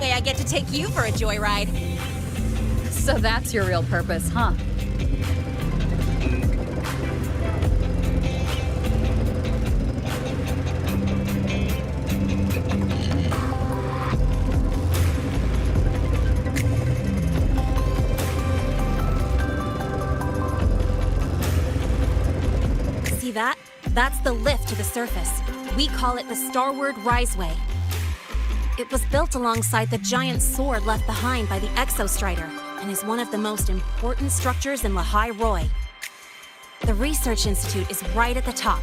way I get to take you for a joyride. So that's your real purpose, huh? See that? That's the lift to the surface. We call it the Starward Riseway. It was built alongside the giant sword left behind by the Exostrider and is one of the most important structures in Lahai Roi. The Research Institute is right at the top.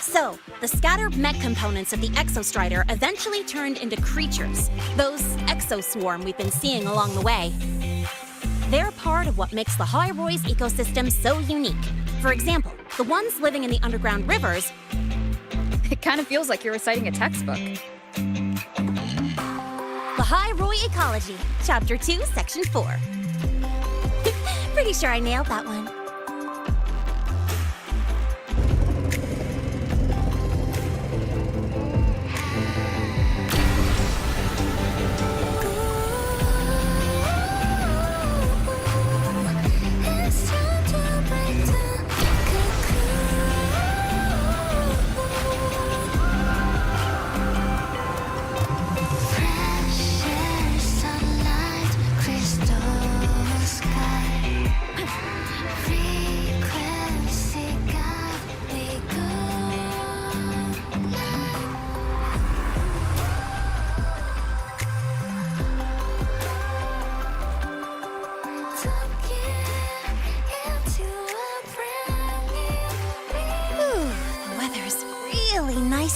So, the scattered mech components of the Exostrider eventually turned into creatures, those exoswarm we've been seeing along the way. They're part of what makes Lahai Roi's ecosystem so unique. For example, the ones living in the underground rivers. It kind of feels like you're reciting a textbook. Lahai Roi Ecology, Chapter 2, Section 4. Pretty sure I nailed that one.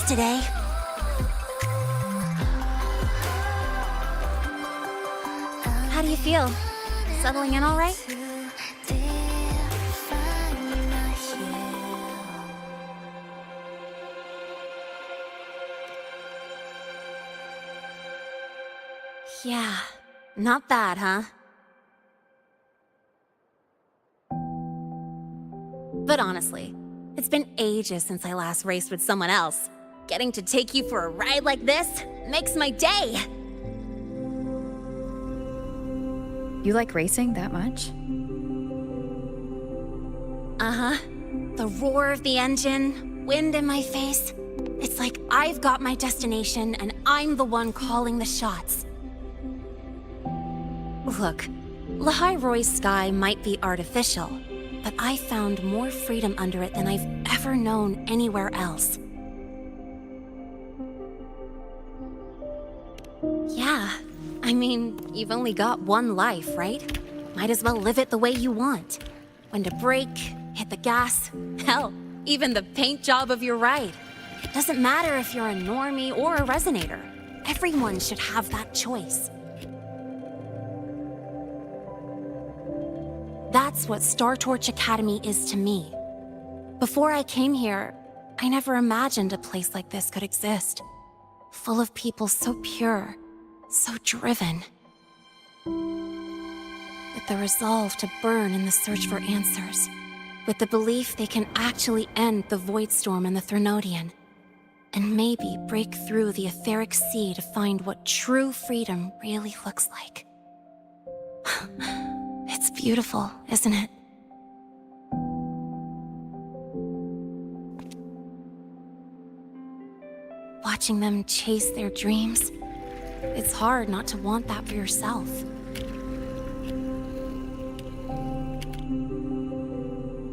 Today. How do you feel? Settling in all right? Yeah, not bad, huh? But honestly, it's been ages since I last raced with someone else. Getting to take you for a ride like this makes my day! You like racing that much? Uh-huh. The roar of the engine, wind in my face. It's like I've got my destination and I'm the one calling the shots. Look, Lahai Roi's sky might be artificial, but I found more freedom under it than I've ever known anywhere else. Yeah, I mean, you've only got one life, right? Might as well live it the way you want. When to brake, hit the gas, hell, even the paint job of your ride. It doesn't matter if you're a normie or a resonator. Everyone should have that choice. That's what Star Torch Academy is to me. Before I came here, I never imagined a place like this could exist. Full of people so pure, so driven. With the resolve to burn in the search for answers. With the belief they can actually end the Void Storm and the Threnodian. And maybe break through the etheric sea to find what true freedom really looks like. It's beautiful, isn't it? Watching them chase their dreams, it's hard not to want that for yourself.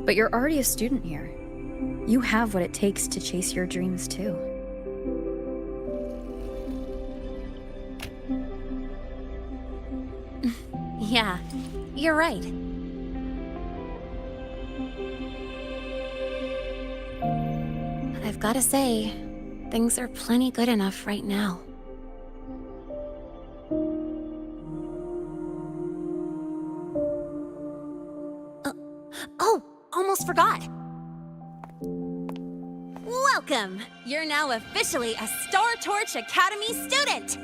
But you're already a student here. You have what it takes to chase your dreams too. Yeah, you're right. But I've gotta say, things are plenty good enough right now. Oh, almost forgot. Welcome! You're now officially a Star Torch Academy student!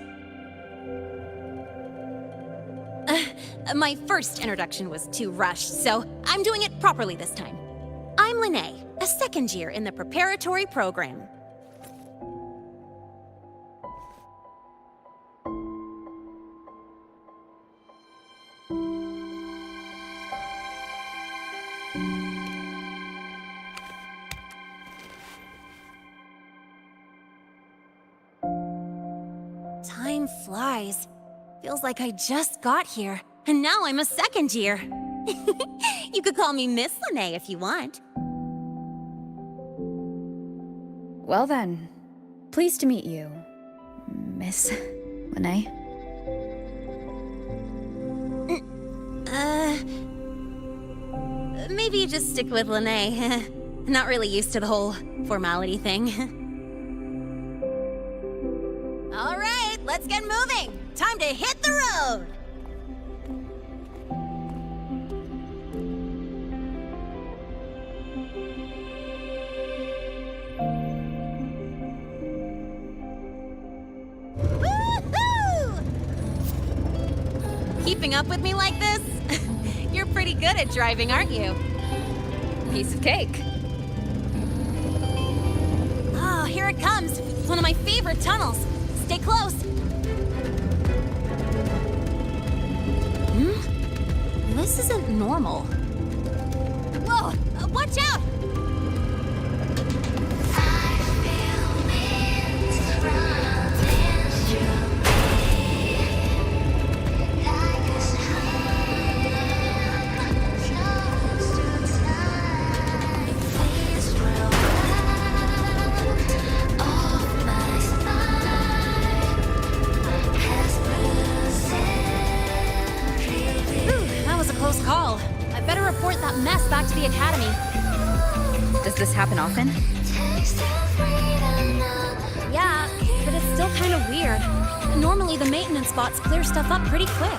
My first introduction was too rushed, so I'm doing it properly this time. I'm Lene, a second year in the preparatory program. Time flies. Feels like I just got here, and now I'm a second year. You could call me Miss Lene if you want. Well then, pleased to meet you, Miss Lene. Maybe you just stick with Lene. Not really used to the whole formality thing. All right, let's get moving. Time to hit the road. Woohoo! Keeping up with me like this? You're pretty good at driving, aren't you? Piece of cake. Oh, here it comes. One of my favorite tunnels. Stay close. This isn't normal. Whoa! Watch out! Close call. I better report that mess back to the academy. Does this happen often? Yeah, but it's still kind of weird. Normally the maintenance bots clear stuff up pretty quick.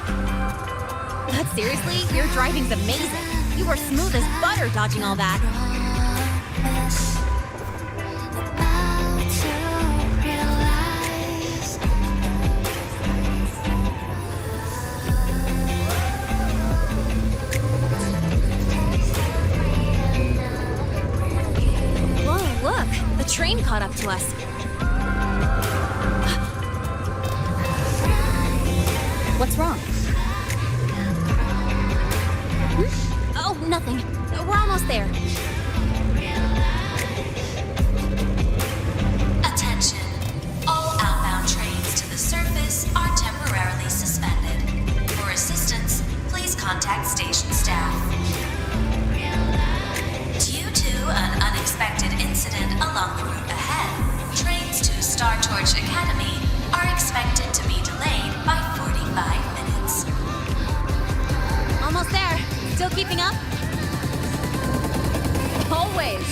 But seriously, your driving's amazing. You were smooth as butter dodging all that. Train caught up to us. What's wrong? Oh, nothing. We're almost there. Attention. All outbound trains to the surface are temporarily suspended. For assistance, please contact station staff. Due to an unexpected incident along the route ahead, trains to Star Torch Academy are expected to be delayed by 45 minutes. Almost there. Still keeping up? Always.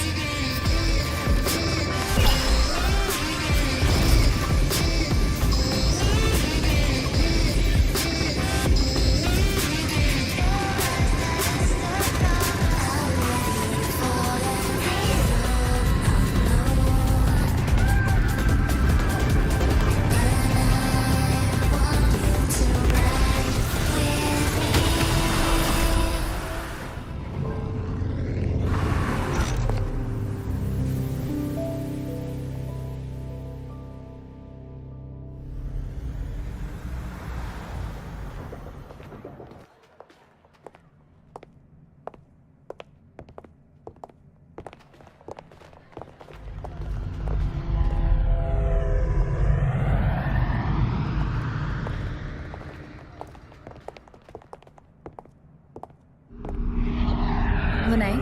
Lene?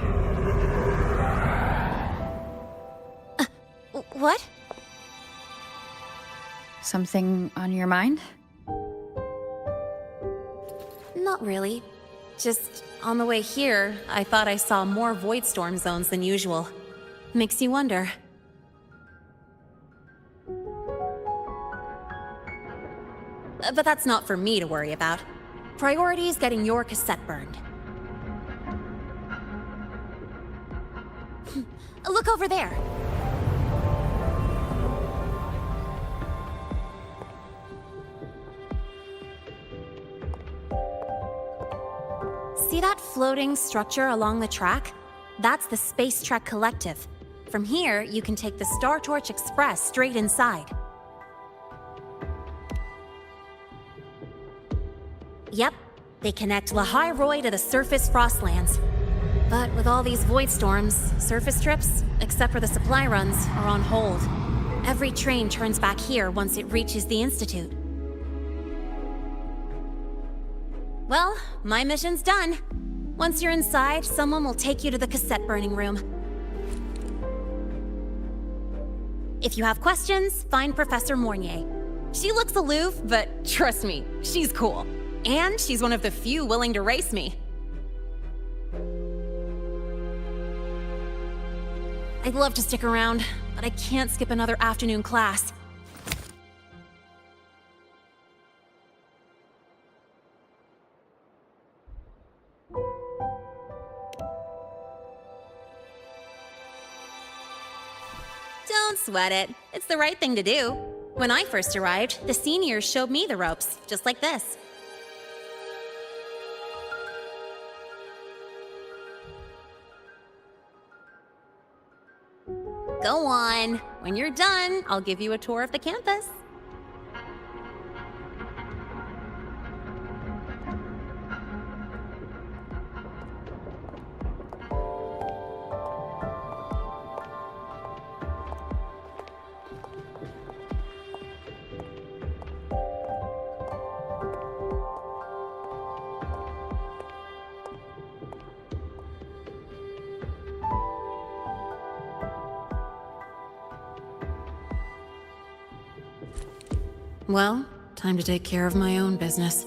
What? Something on your mind? Not really. Just on the way here, I thought I saw more void storm zones than usual. Makes you wonder. But that's not for me to worry about. Priority is getting your cassette burned. Look over there. See that floating structure along the track? That's the Space Trek Collective. From here, you can take the Star Torch Express straight inside. Yep, they connect Lahai Roi to the surface Frostlands. But with all these void storms, surface trips, except for the supply runs, are on hold. Every train turns back here once it reaches the Institute. Well, my mission's done. Once you're inside, someone will take you to the cassette burning room. If you have questions, find Professor Mornier. She looks aloof, but trust me, she's cool. And she's one of the few willing to race me. I'd love to stick around, but I can't skip another afternoon class. Don't sweat it. It's the right thing to do. When I first arrived, the seniors showed me the ropes, just like this. Go on. When you're done, I'll give you a tour of the campus. Well, time to take care of my own business.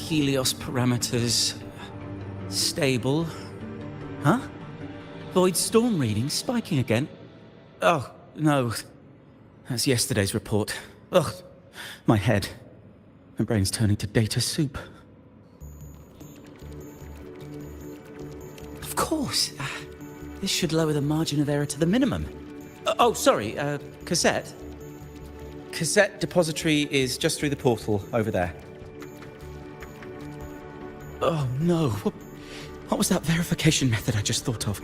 Helios parameters. Stable. Huh? Void storm reading spiking again? Oh, no. That's yesterday's report. Ugh. My head. My brain's turning to data soup. Of course. This should lower the margin of error to the minimum. Oh, sorry. Cassette. Cassette depository is just through the portal over there. Oh, no. What was that verification method I just thought of?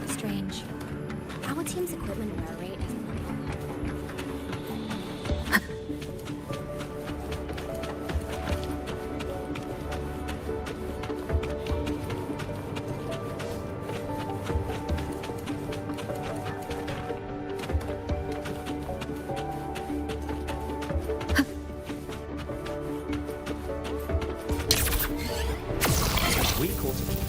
Strange. Our team's equipment wear rate is We caught it.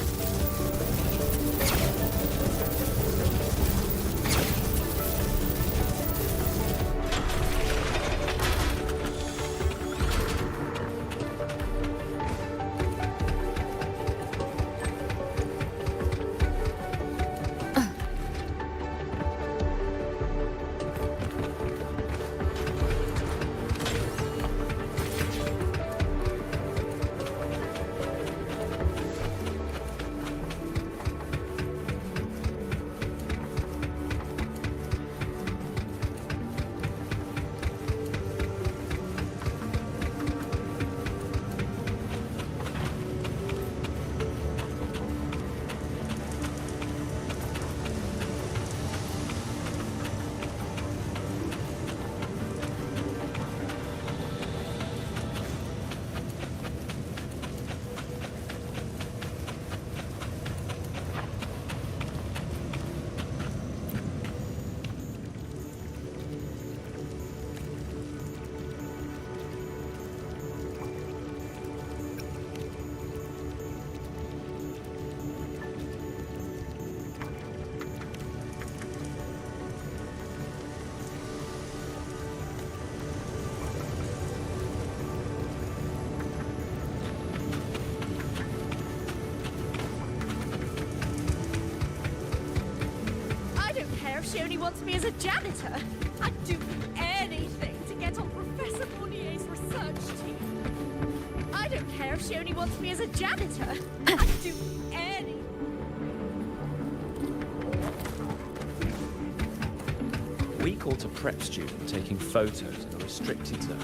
She only wants me as a janitor. I'd do anything to get on Professor Fournier's research team. I don't care if she only wants me as a janitor. I'd do anything. We caught a prep student taking photos in a restricted zone.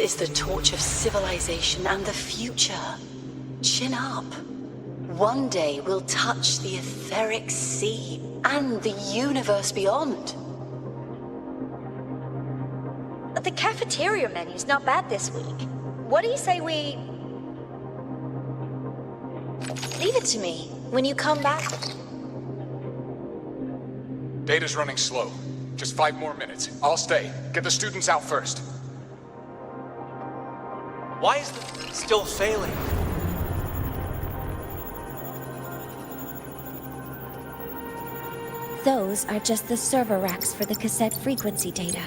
is the torch of civilization and the future. Chin up. One day we'll touch the etheric sea and the universe beyond. The cafeteria menu's not bad this week. What do you say we... Leave it to me. When you come back... Data's running slow. Just 5 more minutes. I'll stay. Get the students out first. Why is the still failing? Those are just the server racks for the cassette frequency data.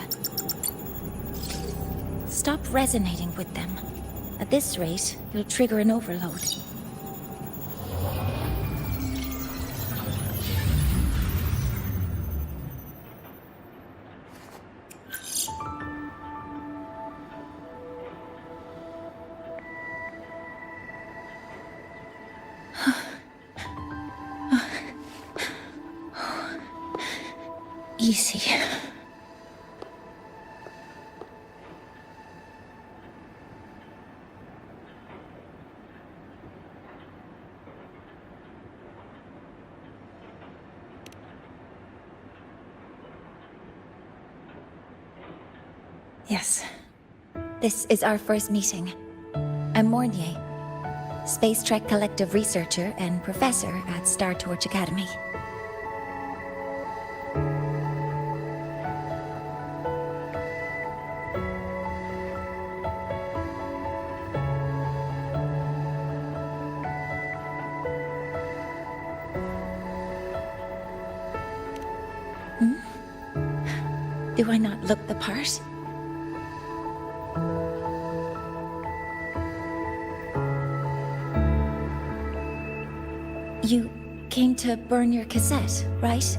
Stop resonating with them. At this rate, you'll trigger an overload. Easy. Yes. This is our first meeting. I'm Mornier, Space Trek Collective researcher and professor at Star Torch Academy. Do I not look the part? You came to burn your cassette, right?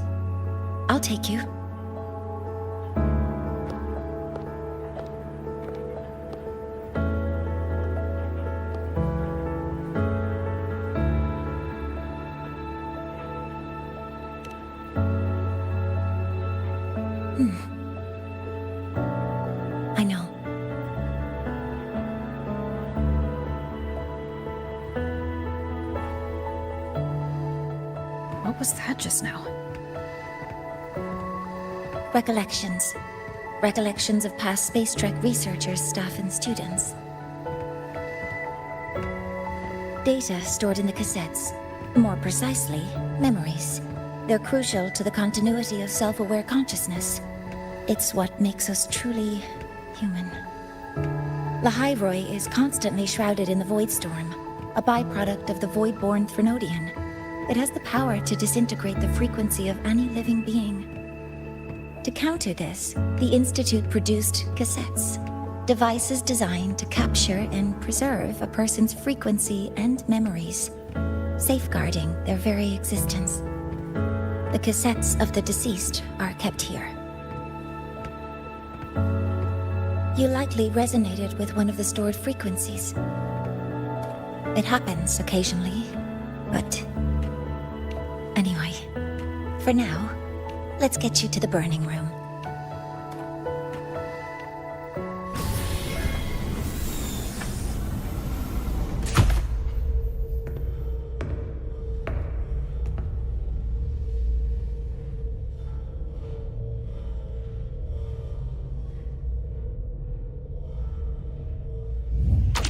I'll take you. I know. What was that just now? Recollections. Recollections of past Space Trek researchers, staff, and students. Data stored in the cassettes. More precisely, memories. They're crucial to the continuity of self-aware consciousness. It's what makes us truly human. Lahai Roi is constantly shrouded in the Void Storm, a byproduct of the Void-born Threnodian. It has the power to disintegrate the frequency of any living being. To counter this, the Institute produced cassettes, devices designed to capture and preserve a person's frequency and memories, safeguarding their very existence. The cassettes of the deceased are kept here. You likely resonated with one of the stored frequencies. It happens occasionally, but... Anyway, for now, let's get you to the burning room.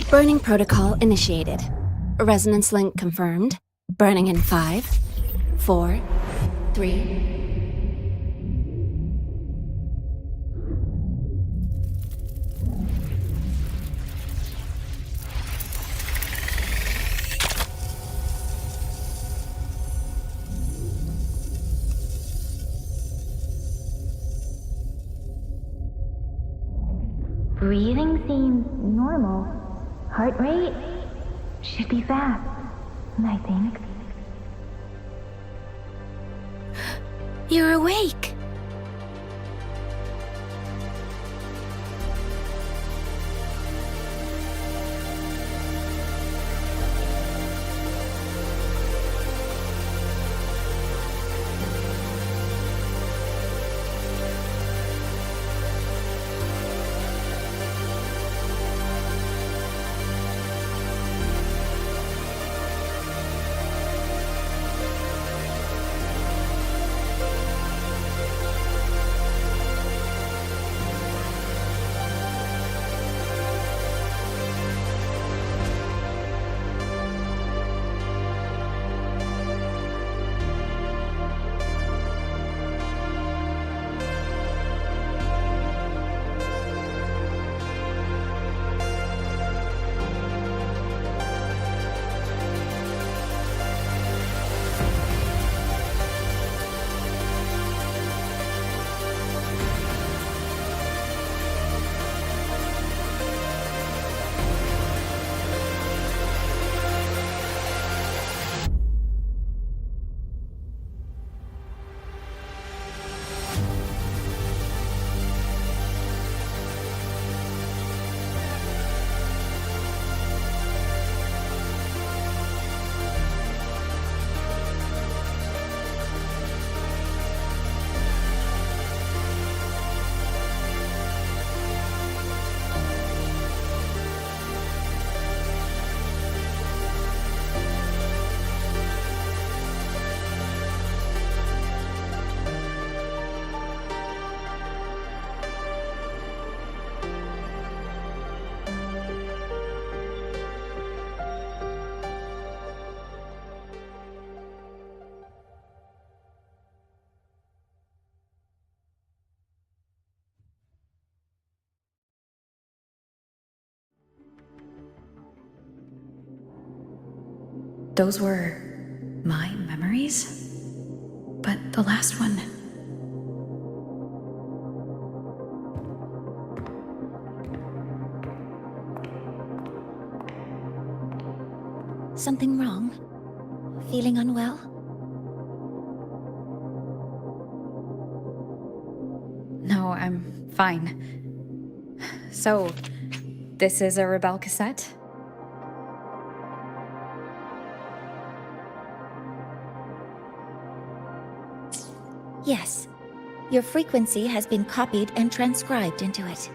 Burning protocol initiated. Resonance link confirmed. Burning in 5, 4, 3... Breathing seems normal. Heart rate should be fast, I think. You're awake! those were my memories? But the last one... Something wrong? Feeling unwell? No, I'm fine. So, this is a Rebel cassette? Yes. Your frequency has been copied and transcribed into it.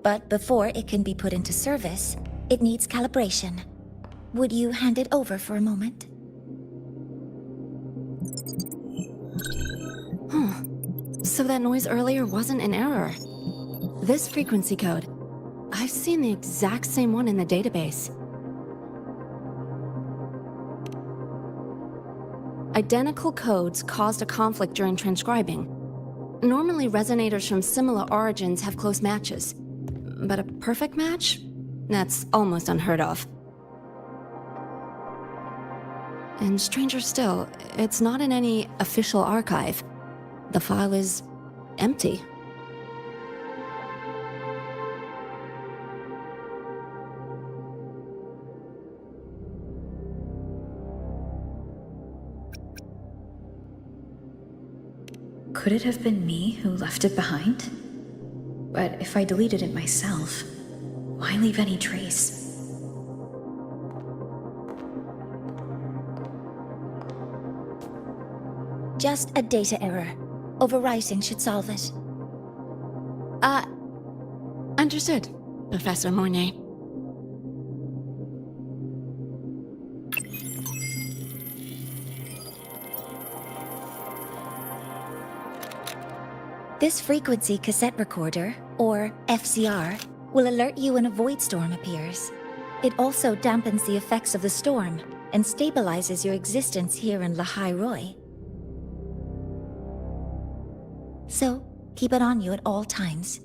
But before it can be put into service, it needs calibration. Would you hand it over for a moment? So that noise earlier wasn't an error. This frequency code, I've seen the exact same one in the database. Identical codes caused a conflict during transcribing. Normally, resonators from similar origins have close matches. But a perfect match? That's almost unheard of. And stranger still, it's not in any official archive. The file is empty. Could it have been me who left it behind? But if I deleted it myself, why leave any trace? Just a data error. Overwriting should solve it. Understood, Professor Mornay. This frequency cassette recorder, or FCR, will alert you when a void storm appears. It also dampens the effects of the storm and stabilizes your existence here in Lahai Roi. So, keep it on you at all times.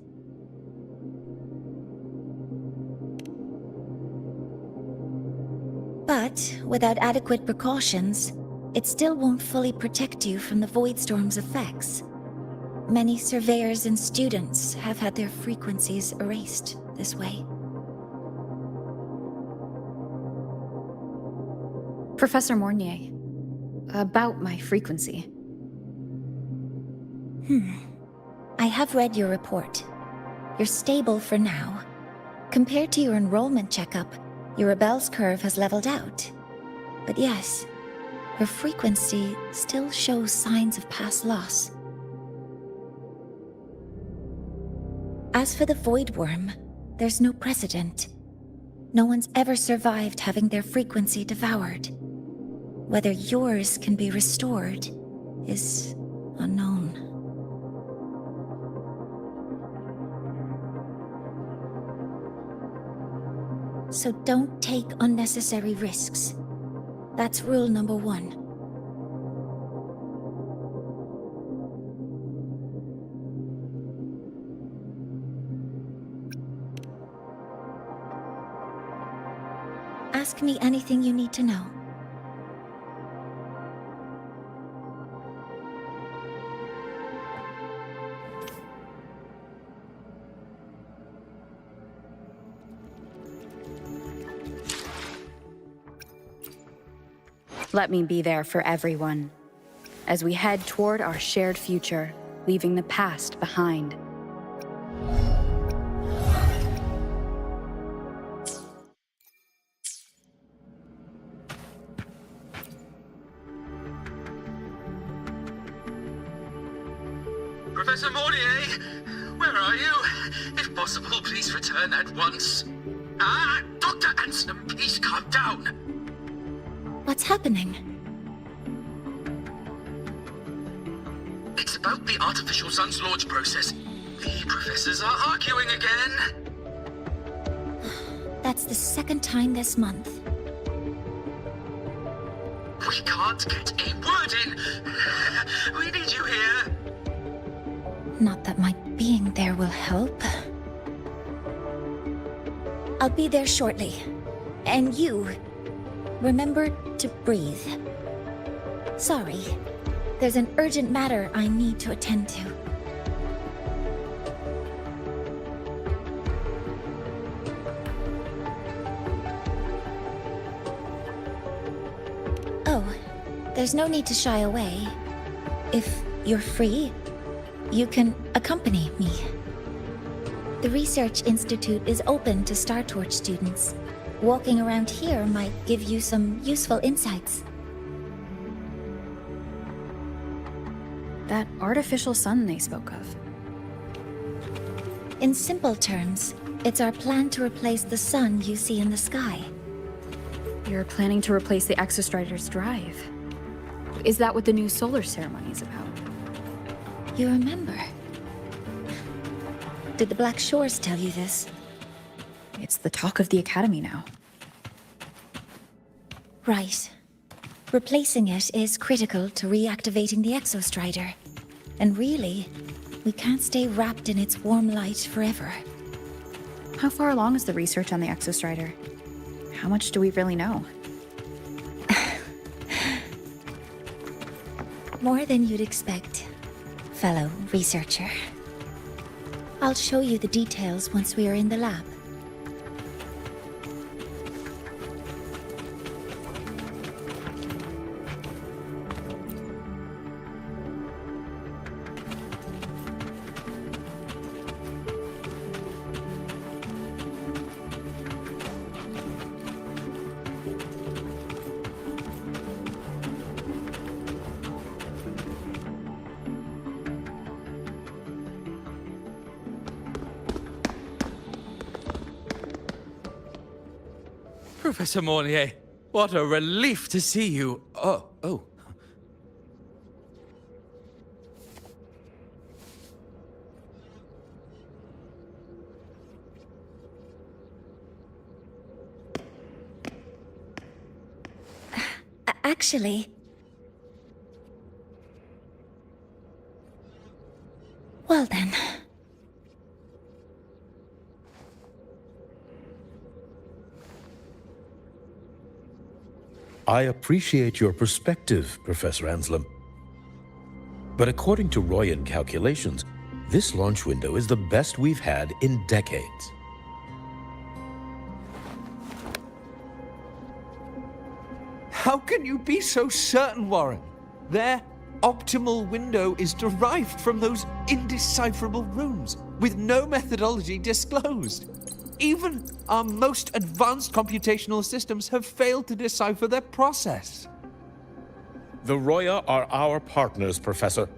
But, without adequate precautions, it still won't fully protect you from the void storm's effects. Many surveyors and students have had their frequencies erased this way. Professor Mornier, about my frequency. I have read your report. You're stable for now. Compared to your enrollment checkup, your rebel's curve has leveled out. But yes, your frequency still shows signs of past loss. As for the Void Worm, there's no precedent. No one's ever survived having their frequency devoured. Whether yours can be restored is unknown. So don't take unnecessary risks. That's rule number 1. Ask me anything you need to know. Let me be there for everyone, as we head toward our shared future, leaving the past behind. Professor Mornier, where are you? If possible, please return at once. Dr. Anson, please calm down. What's happening? It's about the artificial sun's launch process. The professors are arguing again. That's the second time this month. We can't get a word in. We need you here. Not that my being there will help. I'll be there shortly. And you, remember to breathe. Sorry, there's an urgent matter I need to attend to. Oh, there's no need to shy away. If you're free, you can accompany me. The Research Institute is open to Star Torch students. Walking around here might give you some useful insights. That artificial sun they spoke of. In simple terms, it's our plan to replace the sun you see in the sky. You're planning to replace the Exostrider's drive. Is that what the new solar ceremony is about? You remember? Did the Black Shores tell you this? It's the talk of the Academy now. Right. Replacing it is critical to reactivating the Exostrider. And really, we can't stay wrapped in its warm light forever. How far along is the research on the Exostrider? How much do we really know? More than you'd expect, fellow researcher. I'll show you the details once we are in the lab. Professor Mornier, what a relief to see you. Oh. Actually... Well then... I appreciate your perspective, Professor Anselm. But according to Royan calculations, this launch window is the best we've had in decades. How can you be so certain, Warren? Their optimal window is derived from those indecipherable runes, with no methodology disclosed. Even our most advanced computational systems have failed to decipher their process. The Roya are our partners, Professor.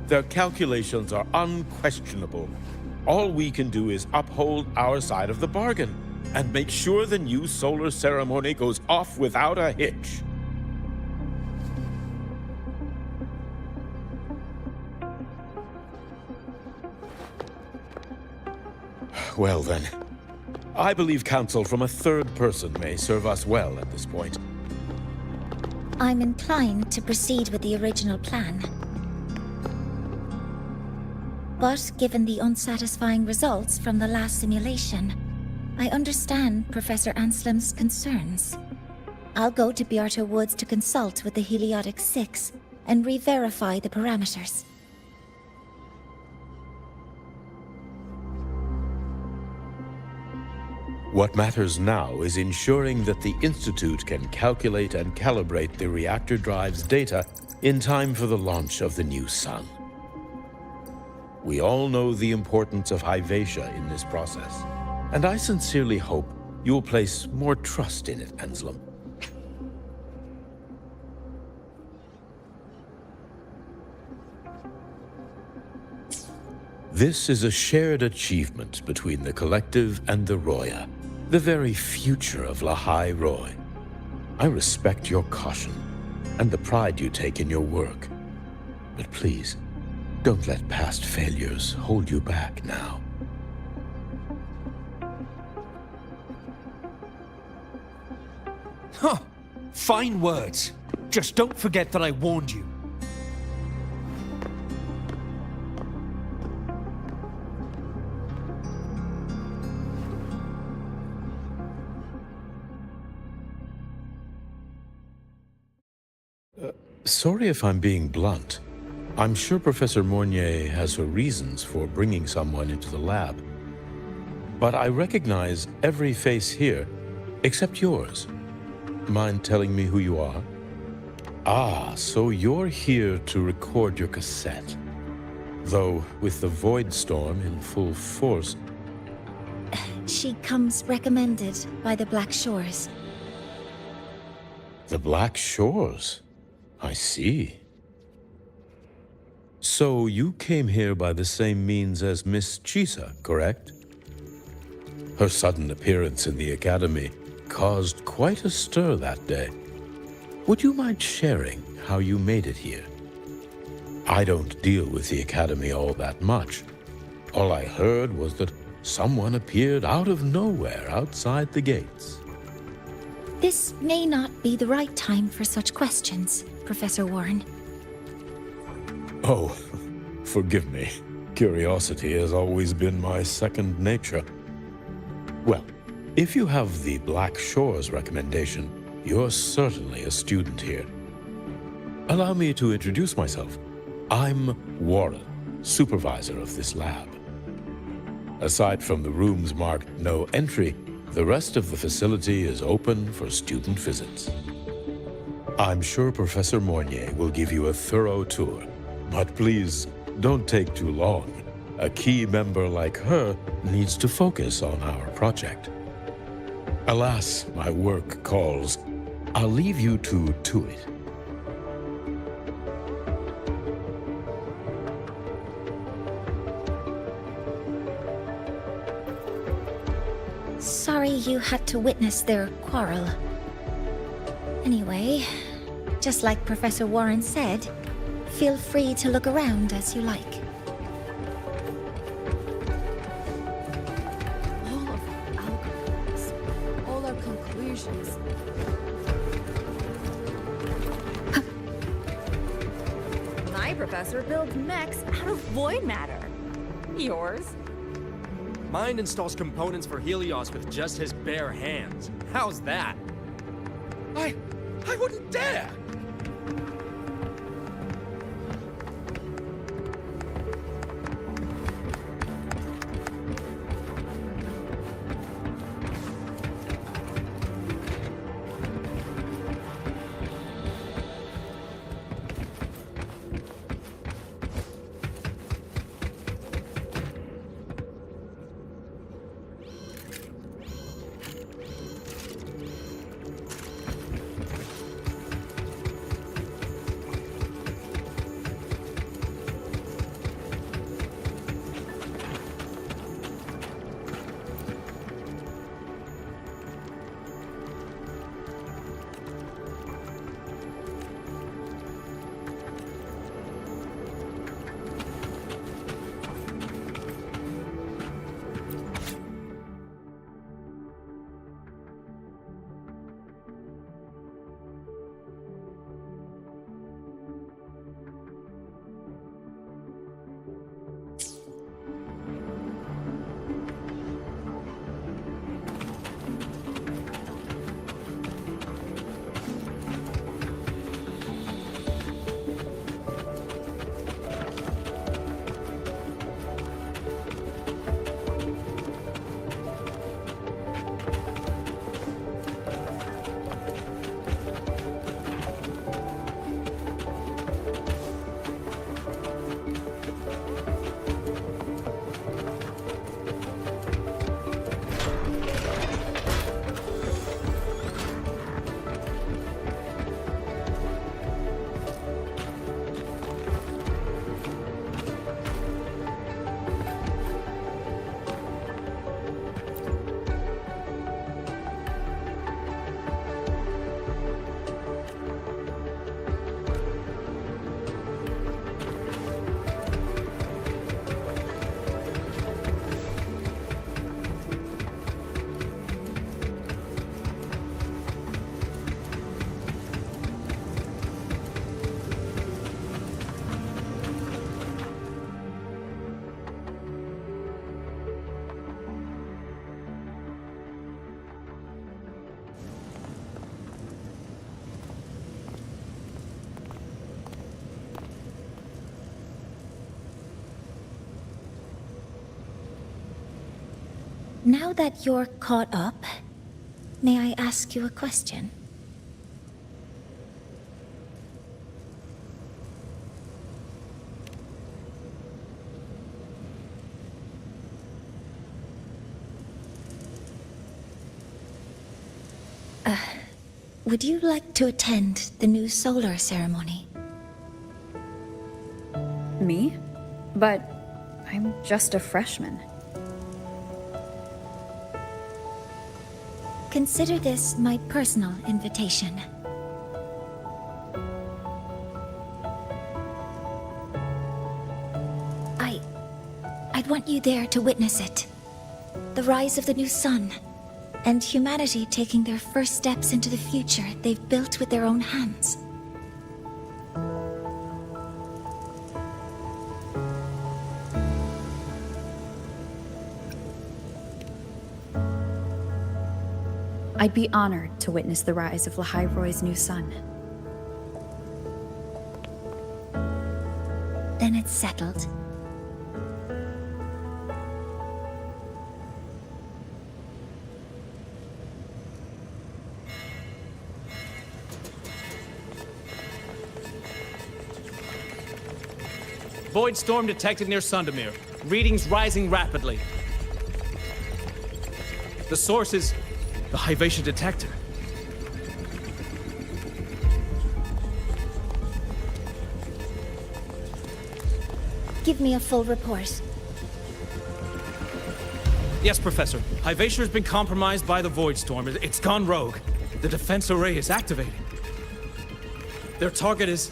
Their calculations are unquestionable. All we can do is uphold our side of the bargain and make sure the new solar ceremony goes off without a hitch. Well then, I believe counsel from a third person may serve us well at this point. I'm inclined to proceed with the original plan. But given the unsatisfying results from the last simulation, I understand Professor Anselm's concerns. I'll go to Bearto Woods to consult with the Heliotic 6 and re-verify the parameters. What matters now is ensuring that the Institute can calculate and calibrate the reactor drive's data in time for the launch of the new sun. We all know the importance of Hyvatia in this process, and I sincerely hope you'll place more trust in it, Anselm. This is a shared achievement between the Collective and the Roya, the very future of Lahai Roi. I respect your caution and the pride you take in your work. But please, don't let past failures hold you back now. Huh. Fine words. Just don't forget that I warned you. Sorry if I'm being blunt. I'm sure Professor Mornier has her reasons for bringing someone into the lab. But I recognize every face here, except yours. Mind telling me who you are? Ah, so you're here to record your cassette. Though, with the Void Storm in full force... She comes recommended by the Black Shores. The Black Shores? I see. So you came here by the same means as Miss Chisa, correct? Her sudden appearance in the Academy caused quite a stir that day. Would you mind sharing how you made it here? I don't deal with the Academy all that much. All I heard was that someone appeared out of nowhere outside the gates. This may not be the right time for such questions, Professor Warren. Oh, forgive me. Curiosity has always been my second nature. Well, if you have the Black Shores recommendation, you're certainly a student here. Allow me to introduce myself. I'm Warren, supervisor of this lab. Aside from the rooms marked no entry, the rest of the facility is open for student visits. I'm sure Professor Mornier will give you a thorough tour, but please don't take too long. A key member like her needs to focus on our project. Alas, my work calls. I'll leave you to it. Sorry you had to witness their quarrel. Anyway, just like Professor Warren said, feel free to look around as you like. All of our algorithms, all our conclusions. My professor builds mechs out of void matter. Yours? Mine installs components for Helios with just his bare hands. How's that? I wouldn't dare! Now that you're caught up, may I ask you a question? Would you like to attend the new solar ceremony? Me? But I'm just a freshman. Consider this my personal invitation. I'd want you there to witness it. The rise of the new sun, and humanity taking their first steps into the future they've built with their own hands. I'd be honored to witness the rise of Lahai Roi's new sun. Then it's settled. Void storm detected near Sundamir. Readings rising rapidly. The source is the Hyvatia detector. Give me a full report. Yes, Professor. Hyvatia has been compromised by the Void Storm. It's gone rogue. The defense array is activated. Their target is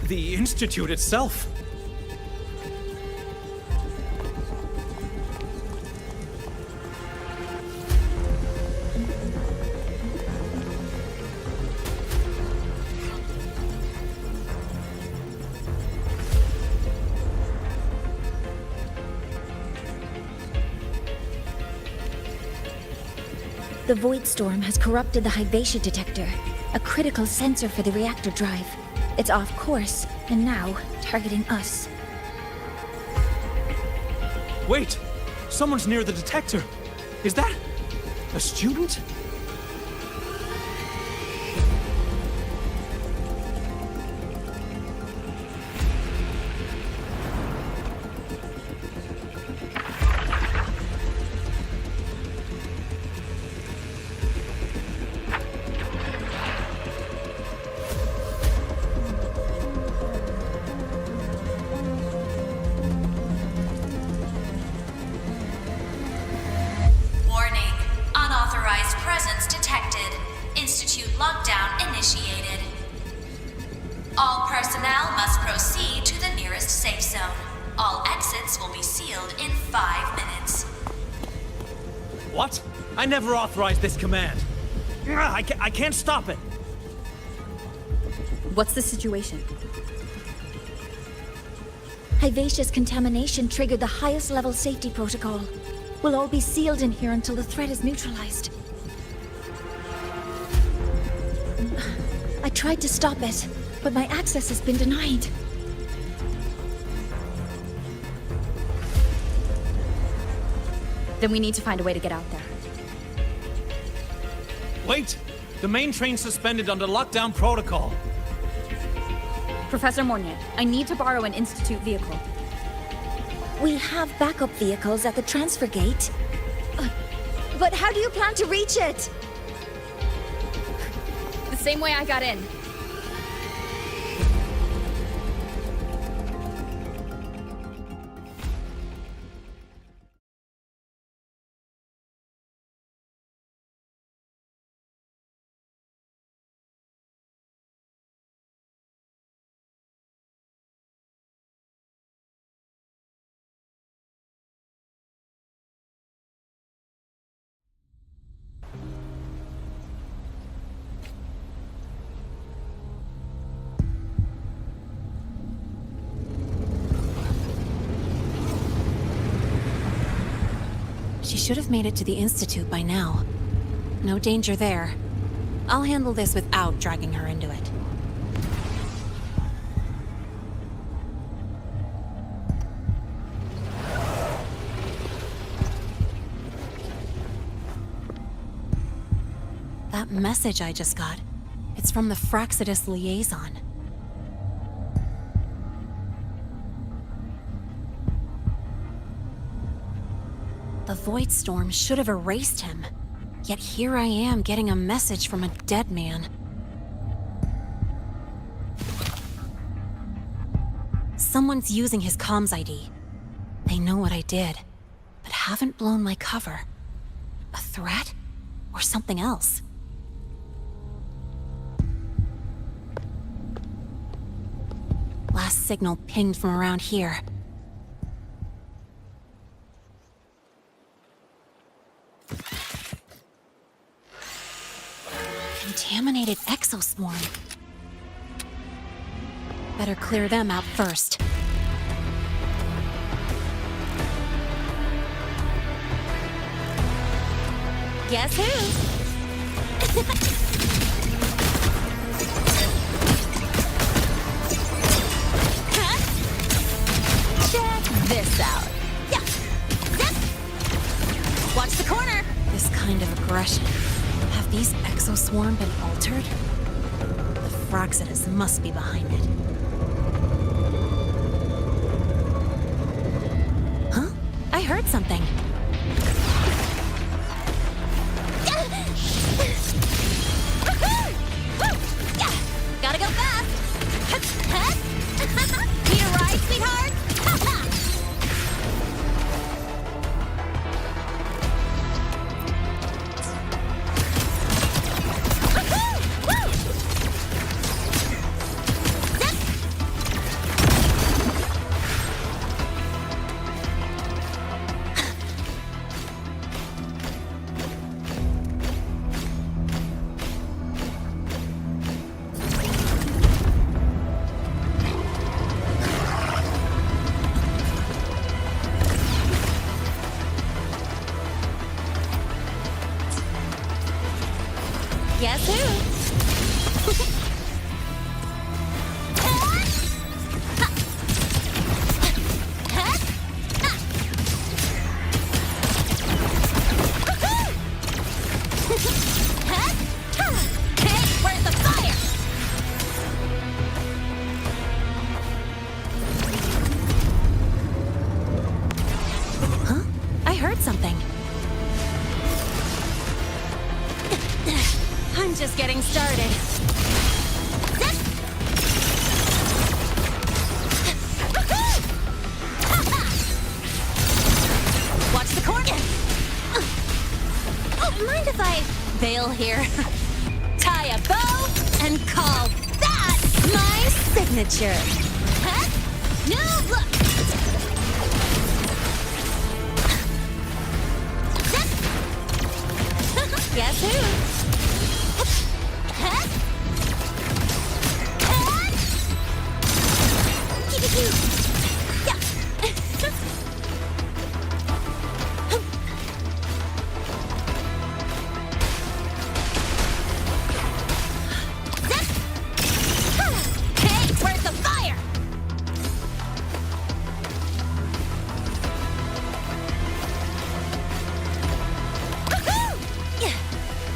the Institute itself. The Void Storm has corrupted the Hyvatia detector, a critical sensor for the reactor drive. It's off course, and now targeting us. Wait! Someone's near the detector! Is that a student? All personnel must proceed to the nearest safe zone. All exits will be sealed in 5 minutes. What? I never authorized this command. I can't stop it. What's the situation? Hyvatia's contamination triggered the highest level safety protocol. We'll all be sealed in here until the threat is neutralized. I tried to stop it, but my access has been denied. Then we need to find a way to get out there. Wait! The main train's suspended under lockdown protocol. Professor Mornier, I need to borrow an Institute vehicle. We have backup vehicles at the transfer gate. But how do you plan to reach it? The same way I got in. She should have made it to the Institute by now. No danger there. I'll handle this without dragging her into it. That message I just got, it's from the Fraxidus liaison. The Void Storm should have erased him. Yet here I am getting a message from a dead man. Someone's using his comms ID. They know what I did, but haven't blown my cover. A threat? Or something else? Last signal pinged from around here. Contaminated exoswarm. Better clear them out first. Guess who? Check this out. Yeah. Zip. Watch the corner. This kind of aggression. Have these exoswarm been altered? The Fraxidus must be behind it. Huh? I heard something. Gotta go fast! Need a ride, sweetheart? Guess who? Hey, where's the fire? Huh? I heard something. I'm just getting started. Watch the corner. Mind if I bail here? Tie a bow and call that my signature. Huh? New look. Guess who?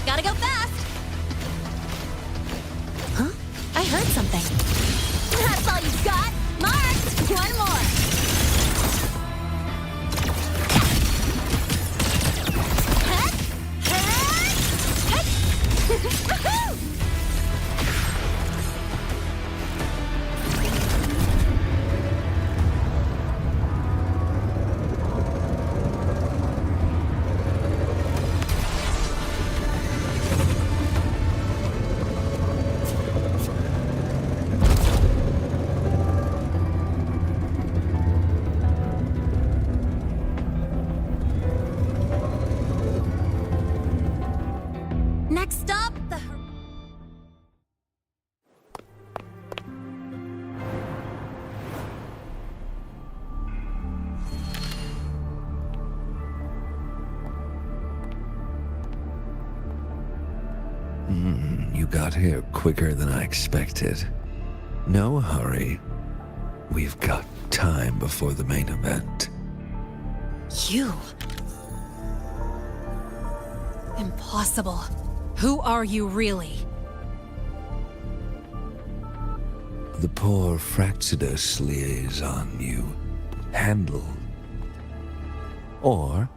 Gotta go fast! Huh? I heard something. That's all you got? Marked! One more! Next up, the... You got here quicker than I expected. No hurry. We've got time before the main event. You... Impossible. Who are you really? The poor Fraxidus liaison you handle. Or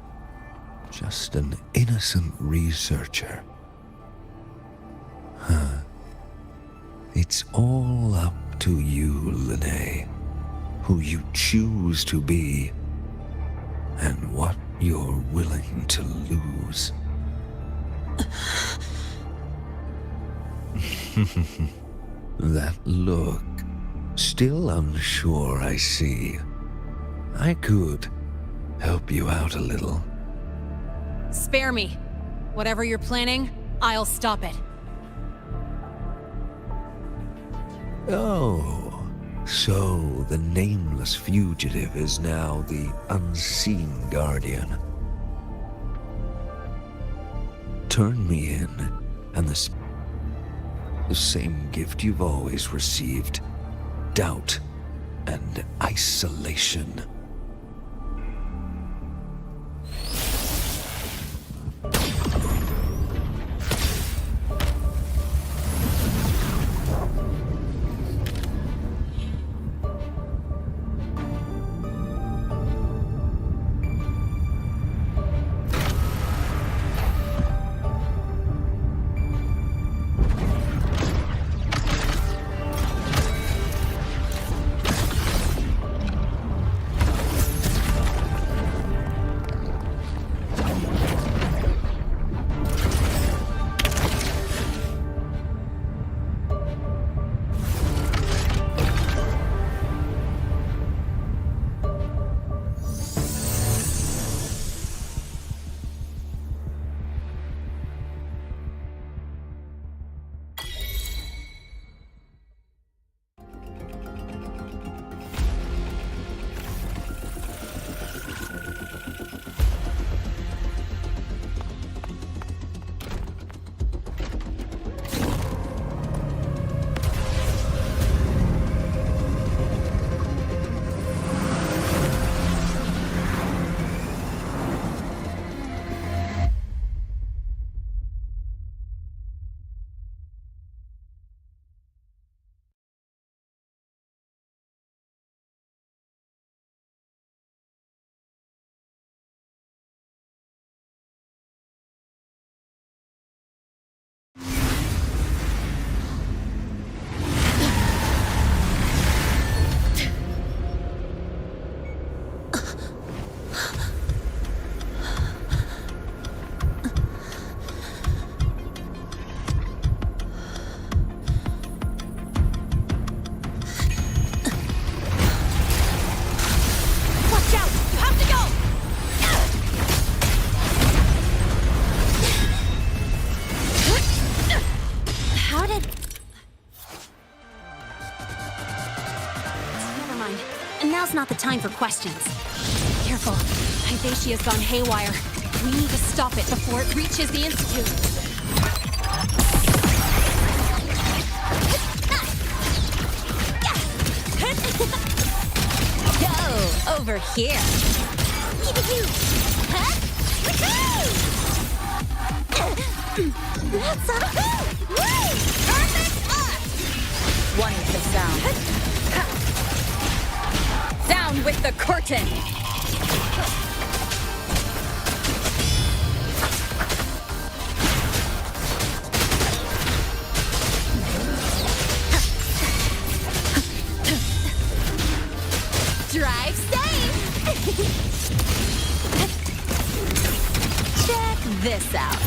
just an innocent researcher. It's all up to you, Lahai, who you choose to be, and what you're willing to lose. That look, still unsure, I see. I could help you out a little. Spare me. Whatever you're planning, I'll stop it. Oh, so the nameless fugitive is now the unseen guardian. Turn me in, and the same gift you've always received. Doubt and isolation. Now's not the time for questions. Careful. Hyvatia's gone haywire. We need to stop it before it reaches the Institute. Go over here. What's up? Perfect us! One with the sound. Down with the curtain! Drive safe! Check this out.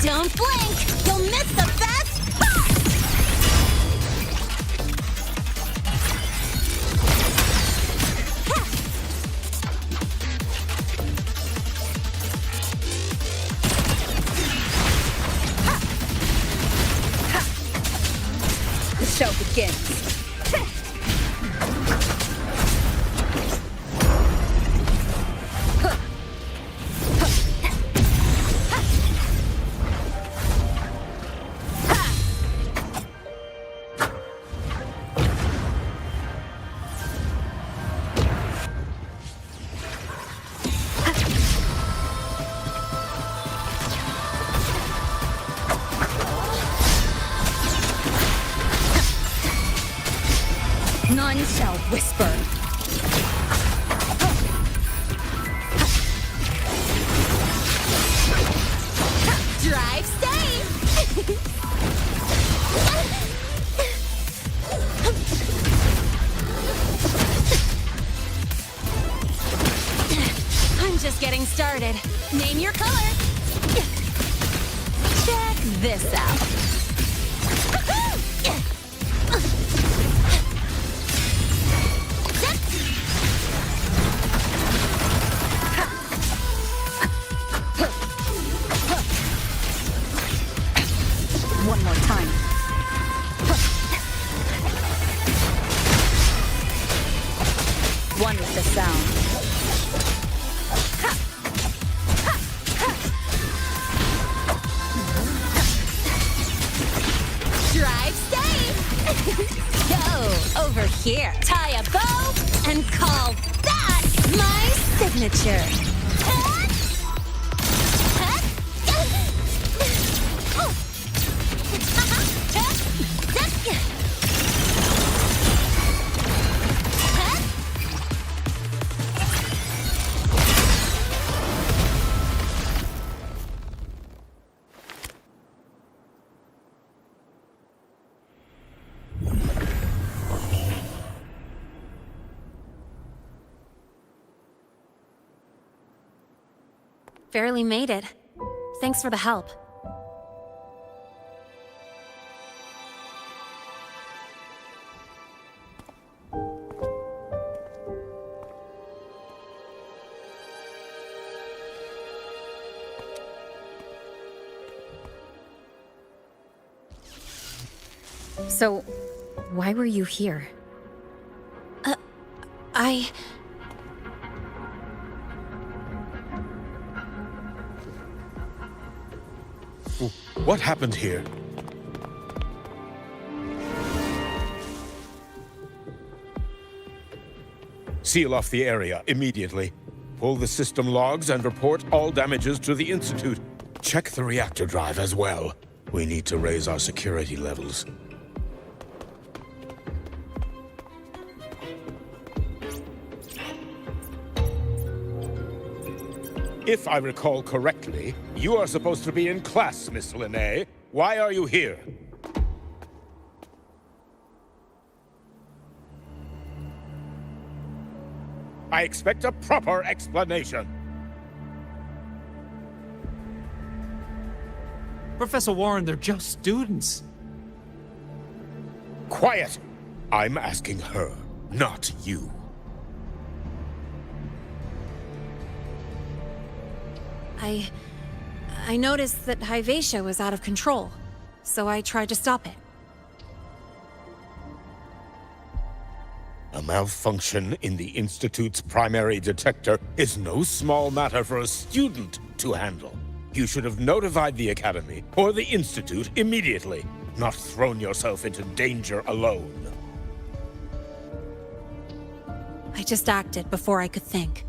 Don't blink! You'll miss the best part! The show begins. None shall whisper. Drive safe! I'm just getting started. Name your color. Check this out. One more time. One with the sound. Drive safe! Go over here, tie a bow, and call that my signature. Barely made it. Thanks for the help. So, why were you here? What happened here? Seal off the area immediately. Pull the system logs and report all damages to the Institute. Check the reactor drive as well. We need to raise our security levels. If I recall correctly, you are supposed to be in class, Miss Linnae. Why are you here? I expect a proper explanation. Professor Warren, they're just students. Quiet! I'm asking her, not you. I noticed that Hyvatia was out of control, so I tried to stop it. A malfunction in the Institute's primary detector is no small matter for a student to handle. You should have notified the Academy or the Institute immediately, not thrown yourself into danger alone. I just acted before I could think.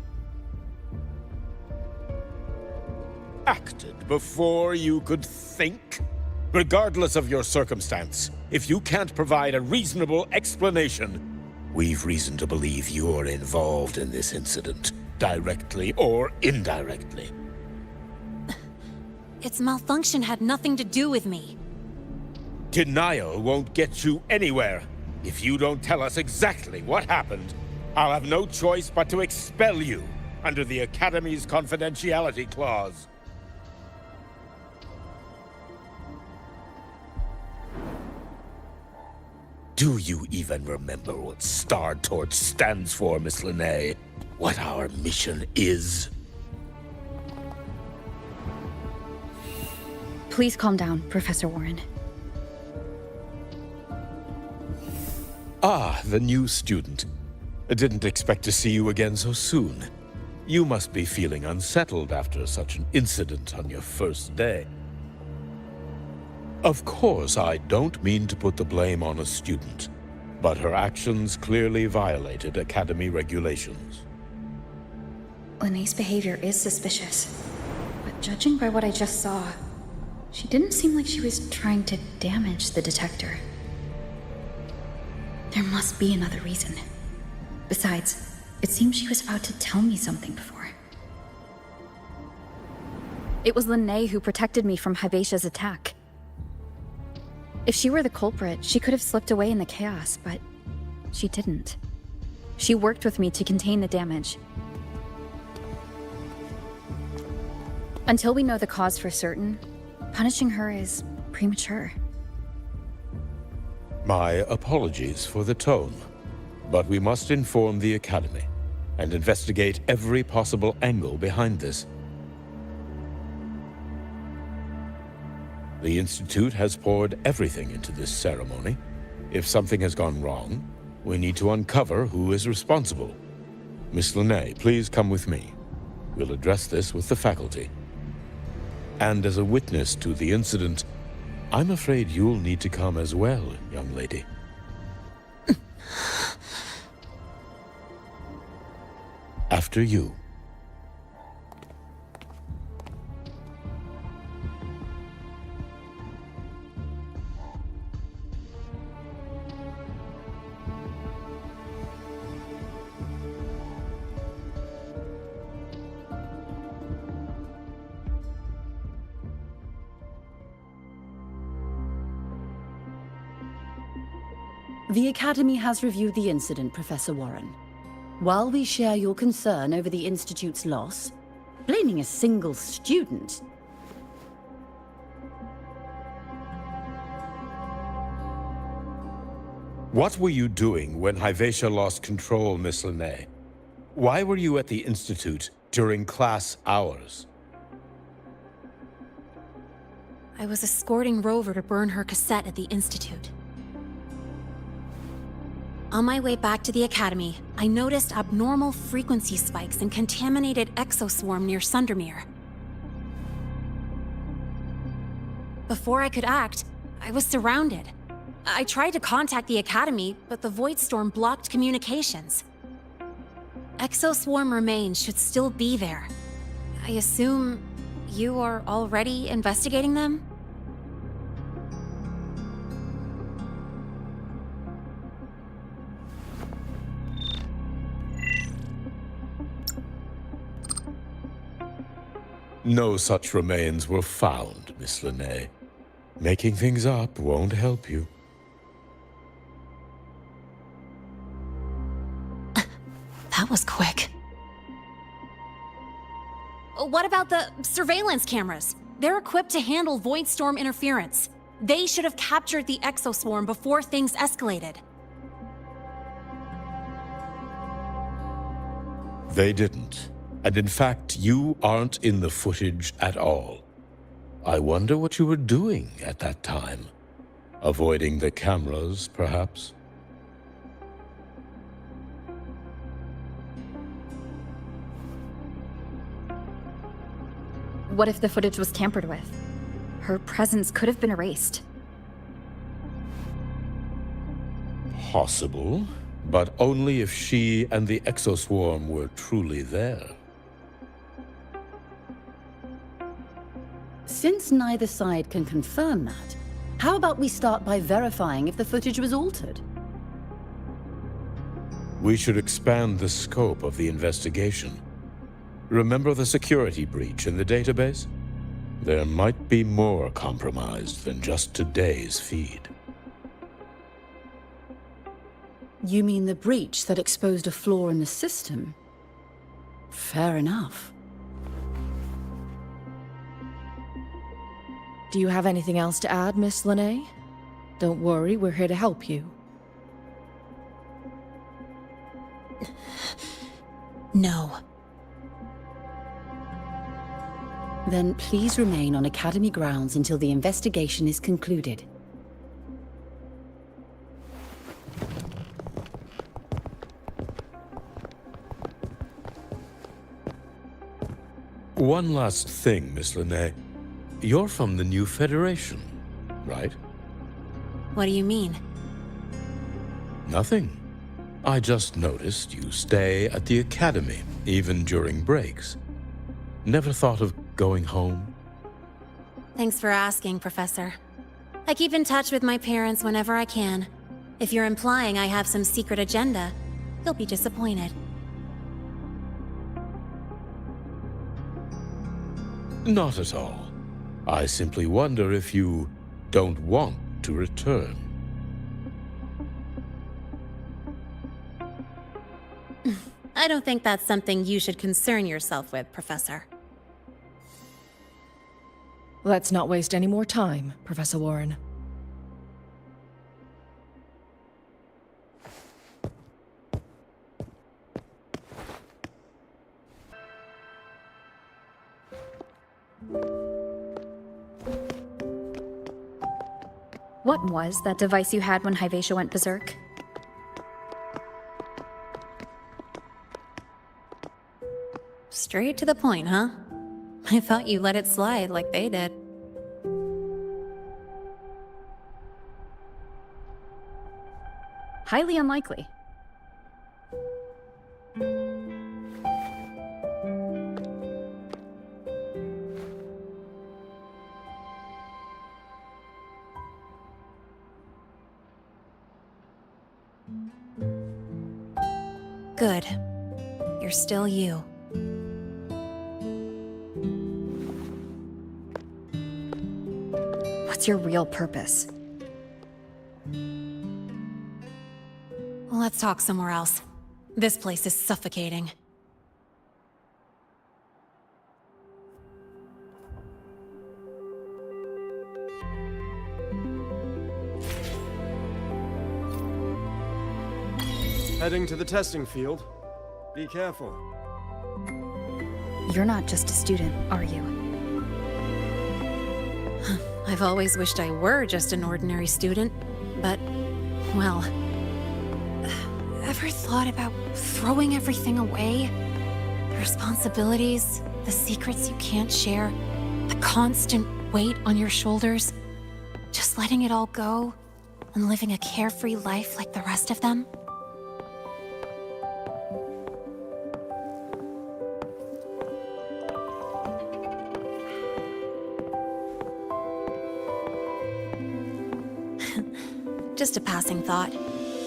Acted before you could think? Regardless of your circumstance, if you can't provide a reasonable explanation, we've reason to believe you're involved in this incident, directly or indirectly. Its malfunction had nothing to do with me. Denial won't get you anywhere. If you don't tell us exactly what happened, I'll have no choice but to expel you under the Academy's confidentiality clause. Do you even remember what Star Torch stands for, Miss Linnae? What our mission is? Please calm down, Professor Warren. Ah, the new student. I didn't expect to see you again so soon. You must be feeling unsettled after such an incident on your first day. Of course, I don't mean to put the blame on a student, but her actions clearly violated Academy regulations. Linnae's behavior is suspicious, but judging by what I just saw, she didn't seem like she was trying to damage the detector. There must be another reason. Besides, it seems she was about to tell me something before. It was Linnae who protected me from Hivacia's attack. If she were the culprit, she could have slipped away in the chaos, but she didn't. She worked with me to contain the damage. Until we know the cause for certain, punishing her is premature. My apologies for the tone, but we must inform the Academy and investigate every possible angle behind this. The Institute has poured everything into this ceremony. If something has gone wrong, we need to uncover who is responsible. Miss Linnae, please come with me. We'll address this with the faculty. And as a witness to the incident, I'm afraid you'll need to come as well, young lady. After you. The Academy has reviewed the incident, Professor Warren. While we share your concern over the Institute's loss, blaming a single student... What were you doing when Hivacia lost control, Miss Linnae? Why were you at the Institute during class hours? I was escorting Rover to burn her cassette at the Institute. On my way back to the Academy, I noticed abnormal frequency spikes and contaminated exoswarm near Sundermere. Before I could act, I was surrounded. I tried to contact the Academy, but the Void Storm blocked communications. Exoswarm remains should still be there. I assume you are already investigating them? No such remains were found, Miss Linnae. Making things up won't help you. That was quick. What about the surveillance cameras? They're equipped to handle Void Storm interference. They should have captured the exoswarm before things escalated. They didn't. And in fact, you aren't in the footage at all. I wonder what you were doing at that time. Avoiding the cameras, perhaps? What if the footage was tampered with? Her presence could have been erased. Possible, but only if she and the exoswarm were truly there. Since neither side can confirm that, how about we start by verifying if the footage was altered? We should expand the scope of the investigation. Remember the security breach in the database? There might be more compromised than just today's feed. You mean the breach that exposed a flaw in the system? Fair enough. Do you have anything else to add, Miss Linnae? Don't worry, we're here to help you. No. Then please remain on Academy grounds until the investigation is concluded. One last thing, Miss Linnae. You're from the new Federation, right? What do you mean? Nothing. I just noticed you stay at the Academy, even during breaks. Never thought of going home? Thanks for asking, Professor. I keep in touch with my parents whenever I can. If you're implying I have some secret agenda, you'll be disappointed. Not at all. I simply wonder if you don't want to return. I don't think that's something you should concern yourself with, Professor. Let's not waste any more time, Professor Warren. What was that device you had when Hyvatia went berserk? Straight to the point, huh? I thought you let it slide like they did. Highly unlikely. Good. You're still you. What's your real purpose? Let's talk somewhere else. This place is suffocating. Heading to the testing field. Be careful. You're not just a student, are you? I've always wished I were just an ordinary student, but, well... Ever thought about throwing everything away? The responsibilities, the secrets you can't share, the constant weight on your shoulders? Just letting it all go and living a carefree life like the rest of them? Just a passing thought.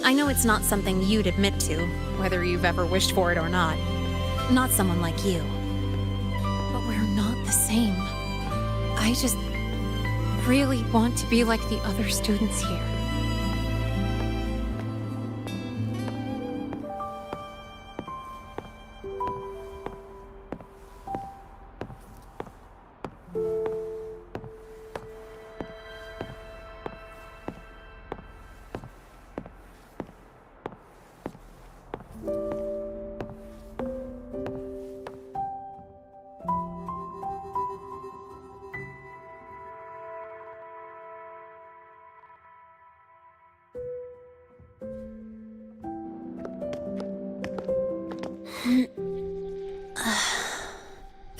I know it's not something you'd admit to, whether you've ever wished for it or not. Not someone like you. But we're not the same. I just really want to be like the other students here.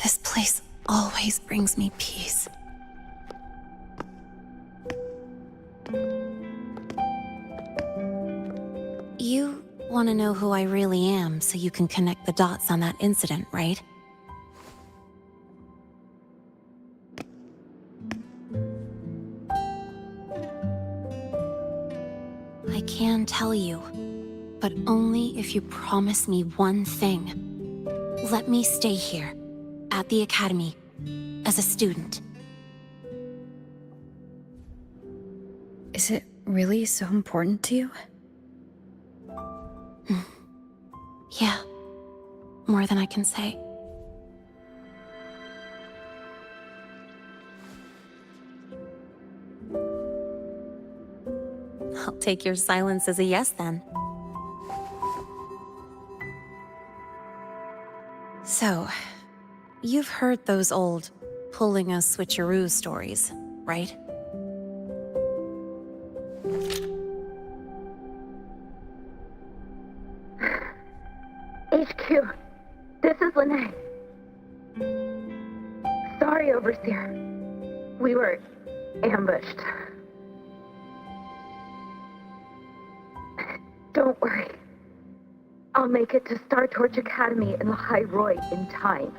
This place always brings me peace. You want to know who I really am so you can connect the dots on that incident, right? I can tell you, but only if you promise me one thing. Let me stay here, at the academy, as a student. Is it really so important to you? Yeah, more than I can say. I'll take your silence as a yes, then. So, you've heard those old pulling a switcheroo stories, right? HQ, this is Lene. Sorry, Overseer. We were ambushed. Don't worry. I'll make it to Star Torch Academy in Lahai Roi in time.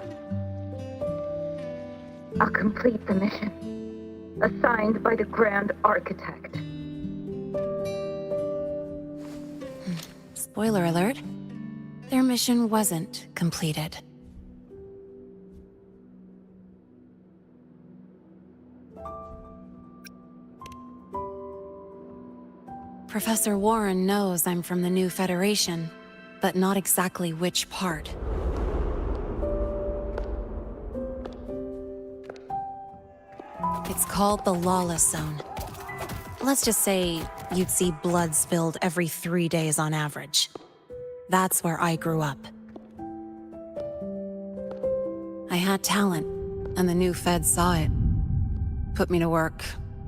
I'll complete the mission, assigned by the Grand Architect. Spoiler alert, their mission wasn't completed. Professor Warren knows I'm from the new Federation, but not exactly which part. It's called the Lawless Zone. Let's just say you'd see blood spilled every 3 days on average. That's where I grew up. I had talent, and the new feds saw it. Put me to work,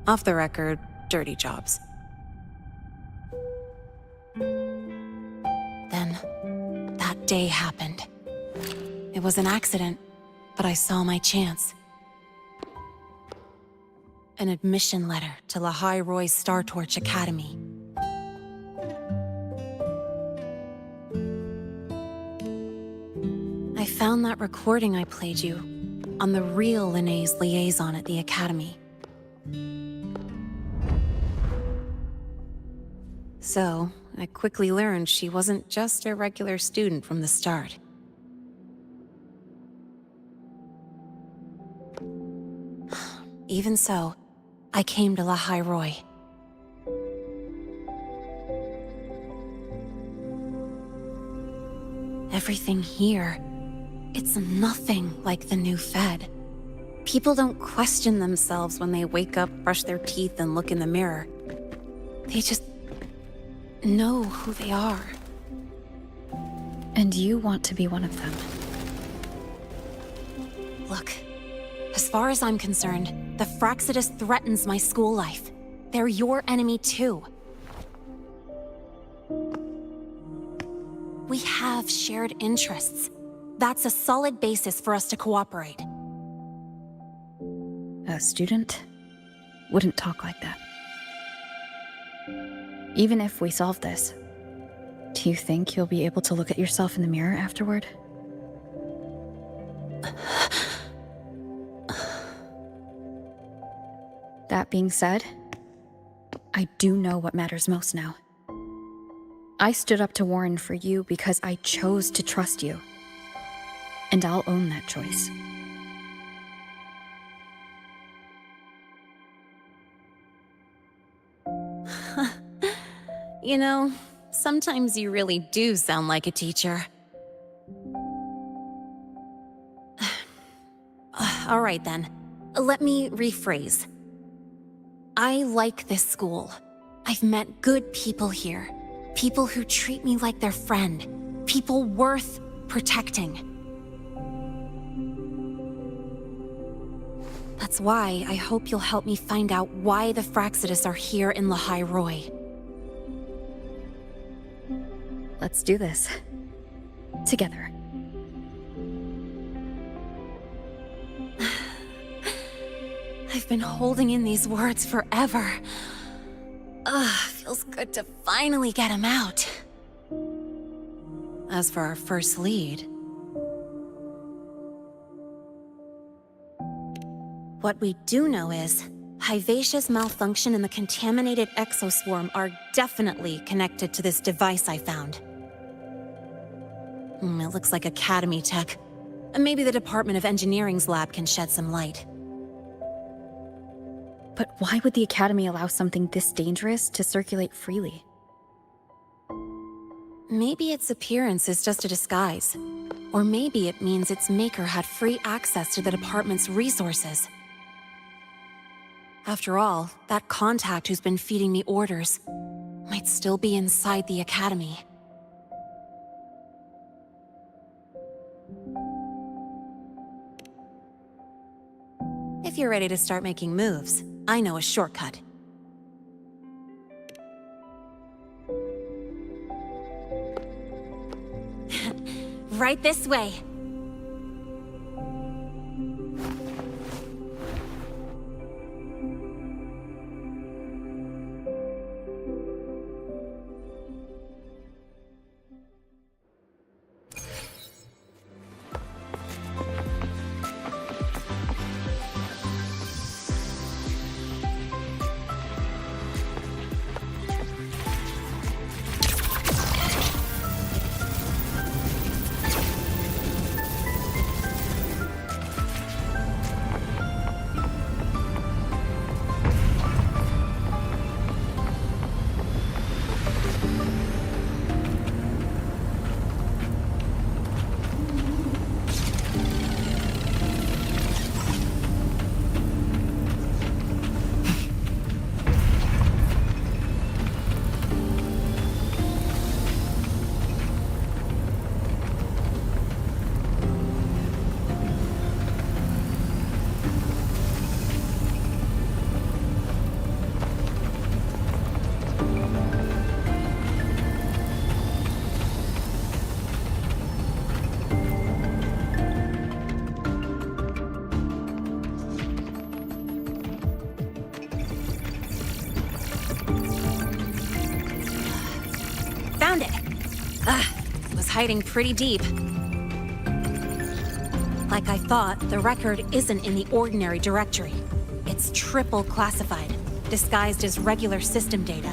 off the record, dirty jobs. Then, that day happened. It was an accident, but I saw my chance. An admission letter to Lahai Roi Story Academy. I found that recording I played you on the real Linnae's liaison at the Academy. So, I quickly learned she wasn't just a regular student from the start. Even so, I came to Lahai Roi. Everything here, it's nothing like the new Fed. People don't question themselves when they wake up, brush their teeth, and look in the mirror. They just know who they are. And you want to be one of them. Look, as far as I'm concerned, the Fraxidus threatens my school life. They're your enemy too. We have shared interests. That's a solid basis for us to cooperate. A student wouldn't talk like that. Even if we solve this, do you think you'll be able to look at yourself in the mirror afterward? That being said, I do know what matters most now. I stood up to Warren for you because I chose to trust you. And I'll own that choice. You know, sometimes you really do sound like a teacher. All right then, let me rephrase. I like this school. I've met good people here. People who treat me like their friend. People worth protecting. That's why I hope you'll help me find out why the Fraxidus are here in Lahai Roi. Let's do this. Together. I've been holding in these words forever. Feels good to finally get them out. As for our first lead... What we do know is, Hyvatia's malfunction and the contaminated exoswarm are definitely connected to this device I found. It looks like Academy tech. Maybe the Department of Engineering's lab can shed some light. But why would the Academy allow something this dangerous to circulate freely? Maybe its appearance is just a disguise. Or maybe it means its maker had free access to the department's resources. After all, that contact who's been feeding me orders might still be inside the Academy. If you're ready to start making moves, I know a shortcut. Right this way. Found it! It was hiding pretty deep. Like I thought, the record isn't in the ordinary directory. It's triple classified, disguised as regular system data.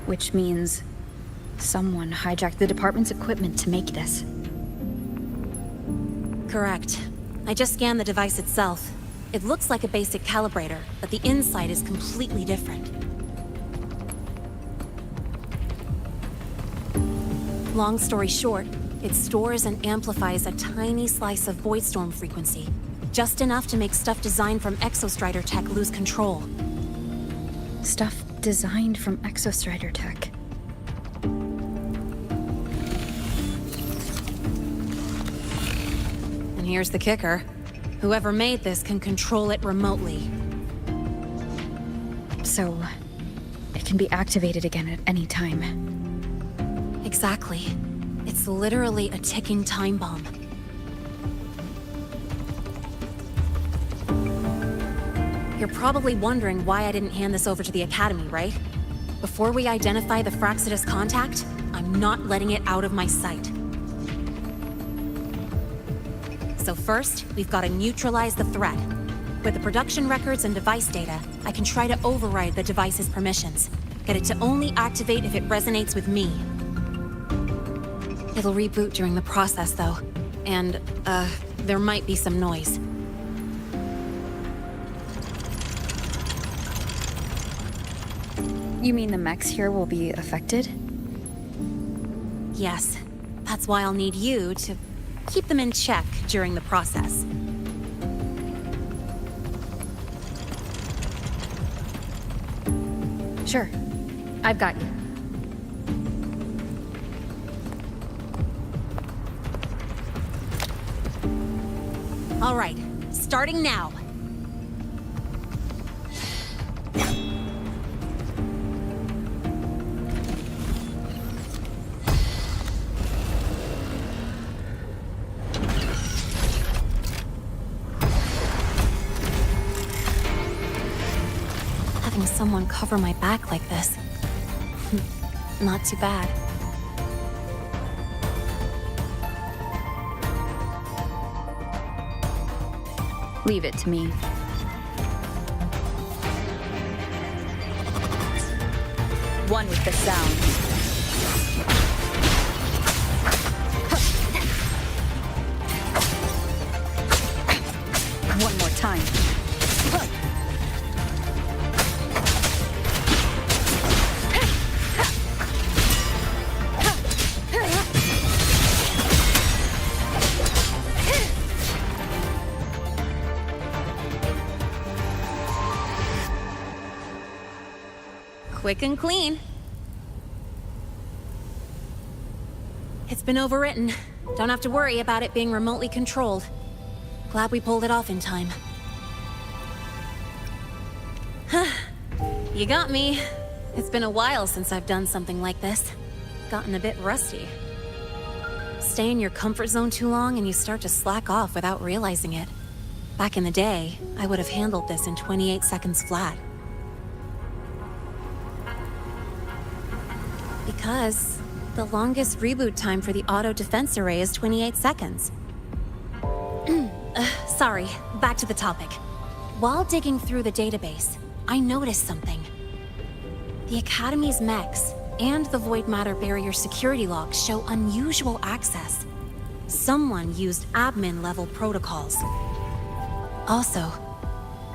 Which means someone hijacked the department's equipment to make this. Correct. I just scanned the device itself. It looks like a basic calibrator, but the inside is completely different. Long story short, it stores and amplifies a tiny slice of voidstorm frequency, just enough to make stuff designed from Exostrider tech lose control. Stuff designed from Exostrider tech. And here's the kicker. Whoever made this can control it remotely. So, it can be activated again at any time. Exactly. It's literally a ticking time bomb. You're probably wondering why I didn't hand this over to the Academy, right? Before we identify the Fraxidus contact, I'm not letting it out of my sight. So first, we've got to neutralize the threat. With the production records and device data, I can try to override the device's permissions. Get it to only activate if it resonates with me. It'll reboot during the process, though. And, there might be some noise. You mean the mechs here will be affected? Yes. That's why I'll need you to keep them in check during the process. Sure. I've got you. All right, starting now. Having someone cover my back like this, not too bad. Leave it to me. One with the sound. One more time. Quick and clean. It's been overwritten. Don't have to worry about it being remotely controlled. Glad we pulled it off in time. You got me. It's been a while since I've done something like this. Gotten a bit rusty. Stay in your comfort zone too long and you start to slack off without realizing it. Back in the day, I would have handled this in 28 seconds flat. Because the longest reboot time for the auto defense array is 28 seconds. Sorry, back to the topic. While digging through the database, I noticed something. The Academy's mechs and the Void Matter Barrier security logs show unusual access. Someone used admin-level protocols. Also,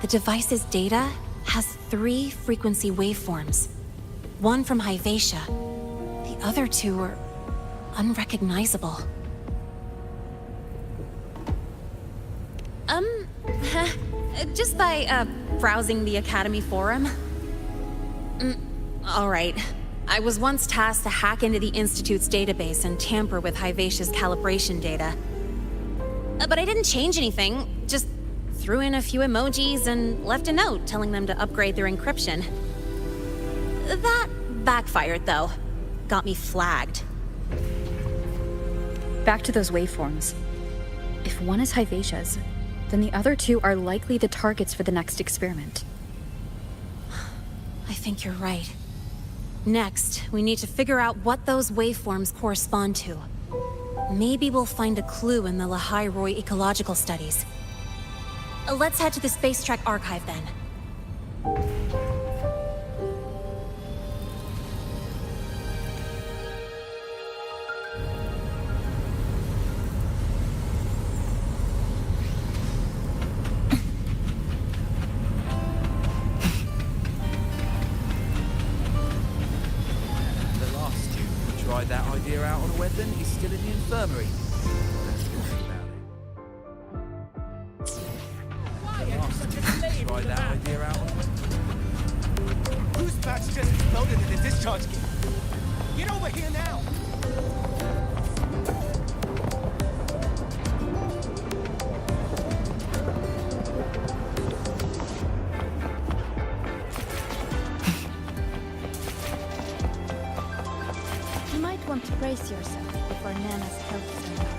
the device's data has 3 frequency waveforms. One from Hyvatia. The other 2 are unrecognizable. Just by, browsing the Academy forum. Alright. I was once tasked to hack into the Institute's database and tamper with Hyvatia's calibration data. But I didn't change anything, just threw in a few emojis and left a note telling them to upgrade their encryption. That backfired, though. Got me flagged. Back to those waveforms. If one is Hyvatia's, then the other 2 are likely the targets for the next experiment. I think you're right. Next, we need to figure out what those waveforms correspond to. Maybe we'll find a clue in the Lahai Roi ecological studies. Let's head to the Space Trek archive then. The last student who tried that idea out on a weapon is still in the infirmary. Try that idea out on a weapon. Whose patch just exploded in the discharge gate? Get over here now! You might want to brace yourself before Nana's health center.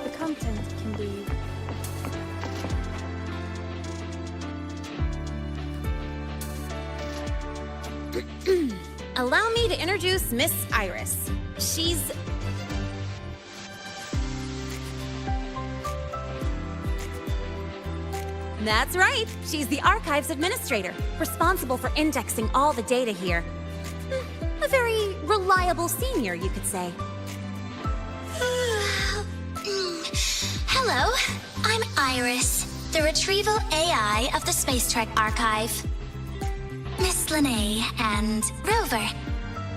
The content can be... Allow me to introduce Miss Iris. She's... That's right. She's the Archives Administrator, responsible for indexing all the data here. A very reliable senior, you could say. Hello, I'm Iris, the retrieval AI of the Space Trek Archive. Miss Linnae and Rover,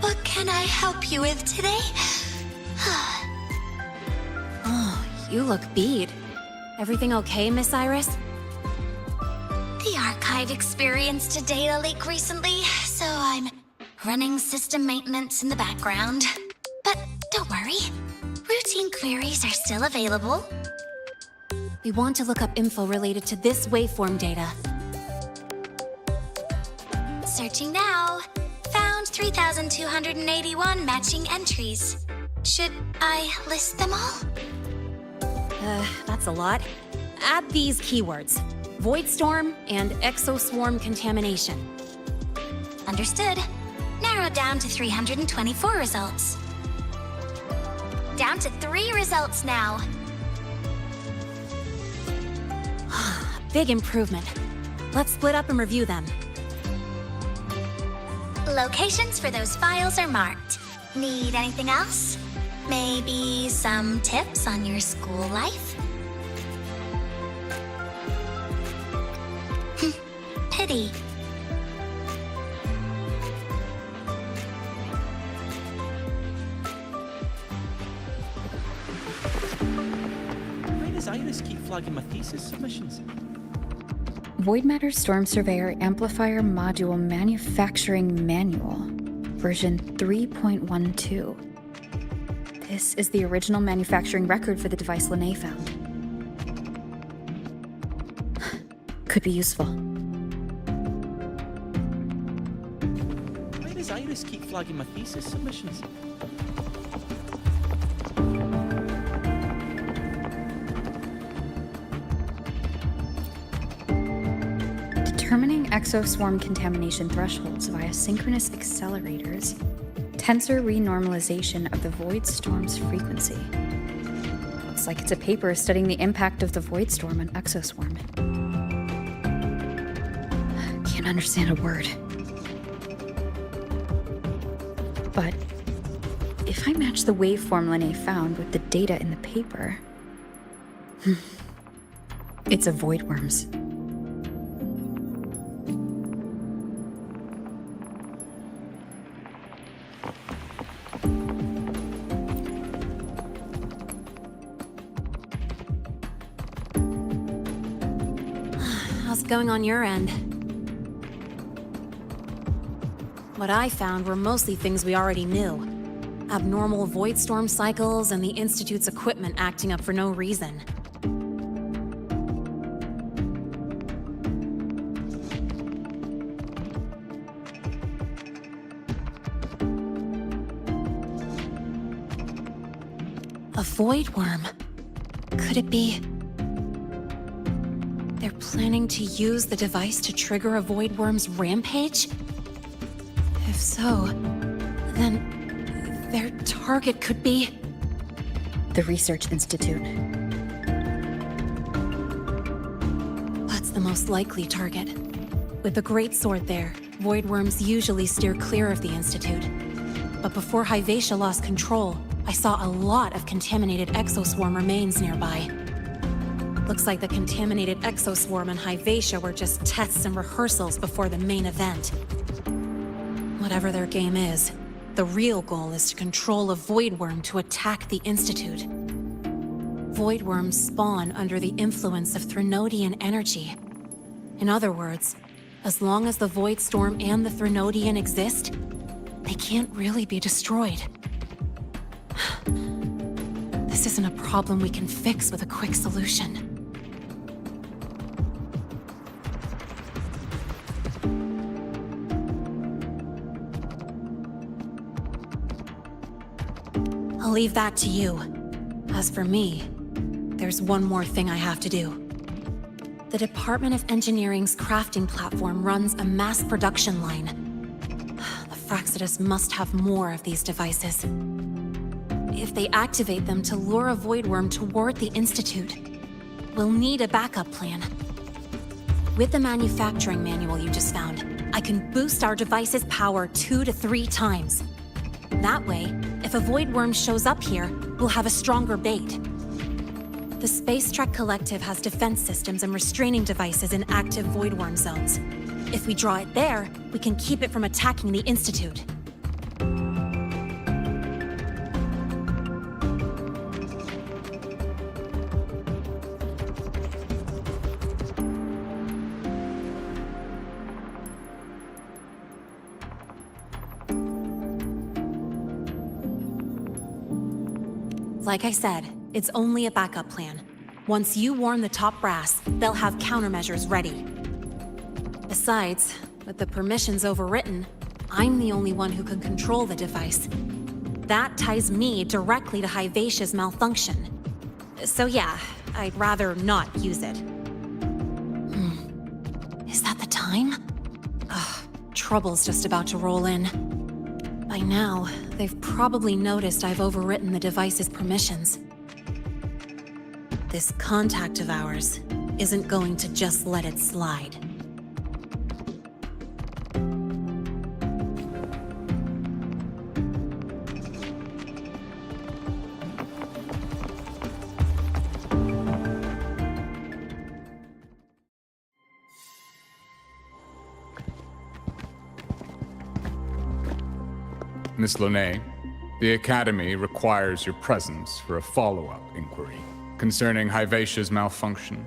what can I help you with today? Oh, you look beat. Everything okay, Miss Iris? The archive experienced a data leak recently, so I'm running system maintenance in the background. But don't worry, routine queries are still available. We want to look up info related to this waveform data. Searching now. Found 3,281 matching entries. Should I list them all? That's a lot. Add these keywords: Void Storm and Exoswarm Contamination. Understood. Narrowed down to 324 results. Down to 3 results now. Big improvement. Let's split up and review them. Locations for those files are marked. Need anything else? Maybe some tips on your school life? Pity. Why does Iris keep flagging my thesis submissions? Void Matter Storm Surveyor Amplifier Module Manufacturing Manual, version 3.12. This is the original manufacturing record for the device Linnae found. Could be useful. Why does Iris keep flagging my thesis submissions? Determining exoswarm contamination thresholds via synchronous accelerators. Tensor renormalization of the void storm's frequency. Looks like it's a paper studying the impact of the void storm on exoswarm. Can't understand a word. But if I match the waveform Linnae found with the data in the paper, it's a void worms. How's it going on your end? What I found were mostly things we already knew. Abnormal void storm cycles and the Institute's equipment acting up for no reason. A void worm. Could it be... They're planning to use the device to trigger a void worm's rampage? If so, then their target could be... The Research Institute. That's the most likely target. With the Great Sword there, voidworms usually steer clear of the Institute. But before Hyvatia lost control, I saw a lot of contaminated exoswarm remains nearby. Looks like the contaminated exoswarm and Hyvatia were just tests and rehearsals before the main event. Whatever their game is, the real goal is to control a voidworm to attack the Institute. Voidworms spawn under the influence of Threnodian energy. In other words, as long as the Void Storm and the Threnodian exist, they can't really be destroyed. This isn't a problem we can fix with a quick solution. I'll leave that to you. As for me, there's one more thing I have to do. The Department of Engineering's crafting platform runs a mass production line. The Fraxidus must have more of these devices. If they activate them to lure a voidworm toward the Institute, we'll need a backup plan. With the manufacturing manual you just found, I can boost our device's power 2 to 3 times. That way, if a voidworm shows up here, we'll have a stronger bait. The Space Trek Collective has defense systems and restraining devices in active voidworm zones. If we draw it there, we can keep it from attacking the Institute. Like I said, it's only a backup plan. Once you warn the top brass, they'll have countermeasures ready. Besides, with the permissions overwritten, I'm the only one who can control the device. That ties me directly to Hyvatia's malfunction. So yeah, I'd rather not use it. Is that the time? Ugh, trouble's just about to roll in. By now, they've probably noticed I've overwritten the device's permissions. This contact of ours isn't going to just let it slide. Miss Lahai, the Academy requires your presence for a follow-up inquiry concerning Hyvatia's malfunction.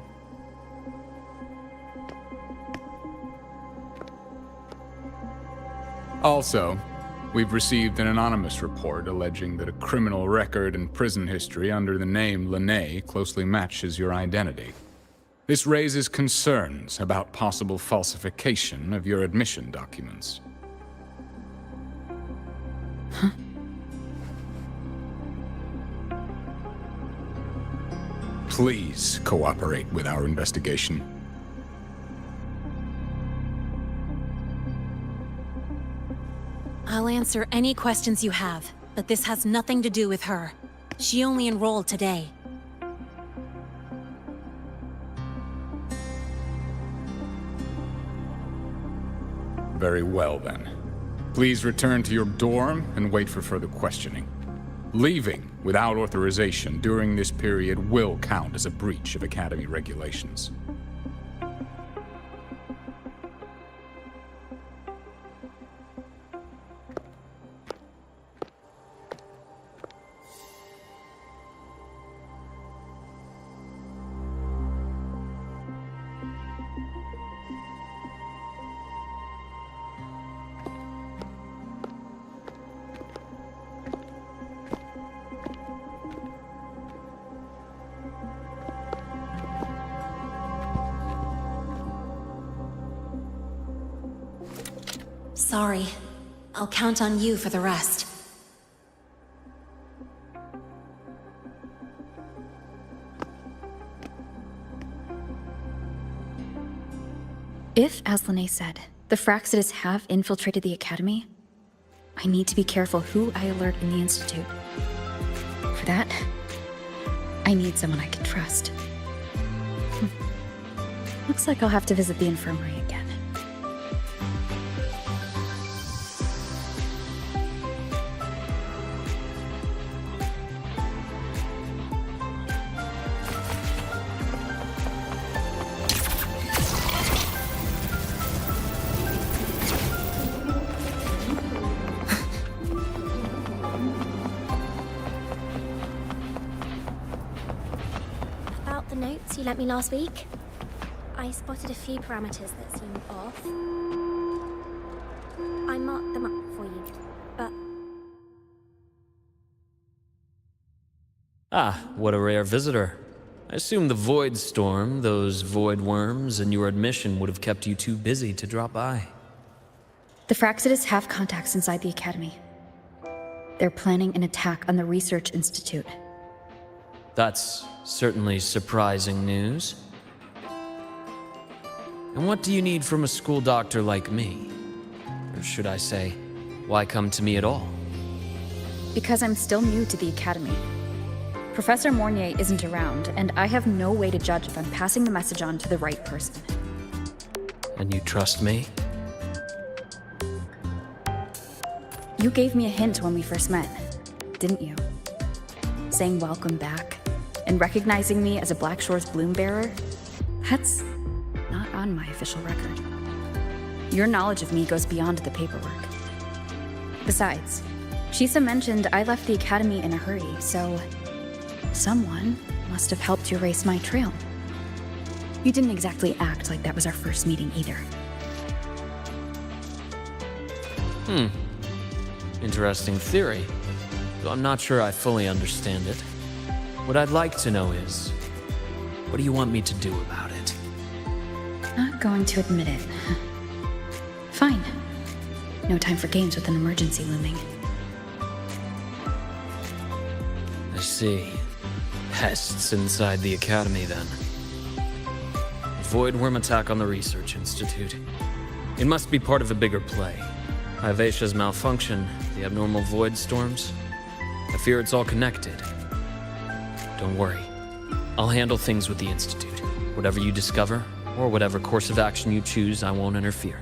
Also, we've received an anonymous report alleging that a criminal record and prison history under the name Lahai closely matches your identity. This raises concerns about possible falsification of your admission documents. Huh? Please cooperate with our investigation. I'll answer any questions you have, but this has nothing to do with her. She only enrolled today. Very well, then. Please return to your dorm and wait for further questioning. Leaving without authorization during this period will count as a breach of Academy regulations. Sorry. I'll count on you for the rest. If, as Lahai said, the Fraxidus have infiltrated the Academy, I need to be careful who I alert in the Institute. For that, I need someone I can trust. Looks like I'll have to visit the infirmary again. About the notes you lent me last week, I spotted a few parameters that seemed off. I marked them up for you, but... Ah, what a rare visitor. I assume the void storm, those void worms, and your admission would have kept you too busy to drop by. The Fraxidus have contacts inside the Academy. They're planning an attack on the Research Institute. That's certainly surprising news. And what do you need from a school doctor like me? Or should I say, why come to me at all? Because I'm still new to the Academy. Professor Mornier isn't around, and I have no way to judge if I'm passing the message on to the right person. And you trust me? You gave me a hint when we first met, didn't you? Saying welcome back, and recognizing me as a Black Shore's bloom bearer? That's not on my official record. Your knowledge of me goes beyond the paperwork. Besides, Shisa mentioned I left the Academy in a hurry, so someone must have helped you erase my trail. You didn't exactly act like that was our first meeting either. Interesting theory, though I'm not sure I fully understand it. What I'd like to know is, what do you want me to do about it? Not going to admit it. Fine. No time for games with an emergency looming. I see. Pests inside the Academy, then. Void worm attack on the Research Institute. It must be part of a bigger play. Hyvacia's malfunction, the abnormal void storms. I fear it's all connected. Don't worry. I'll handle things with the Institute. Whatever you discover, or whatever course of action you choose, I won't interfere.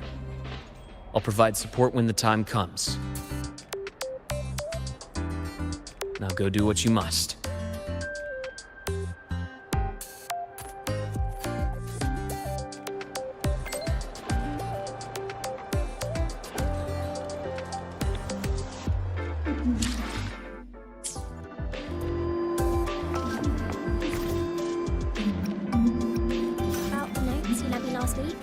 I'll provide support when the time comes. Now go do what you must. About the notes you lent me last week?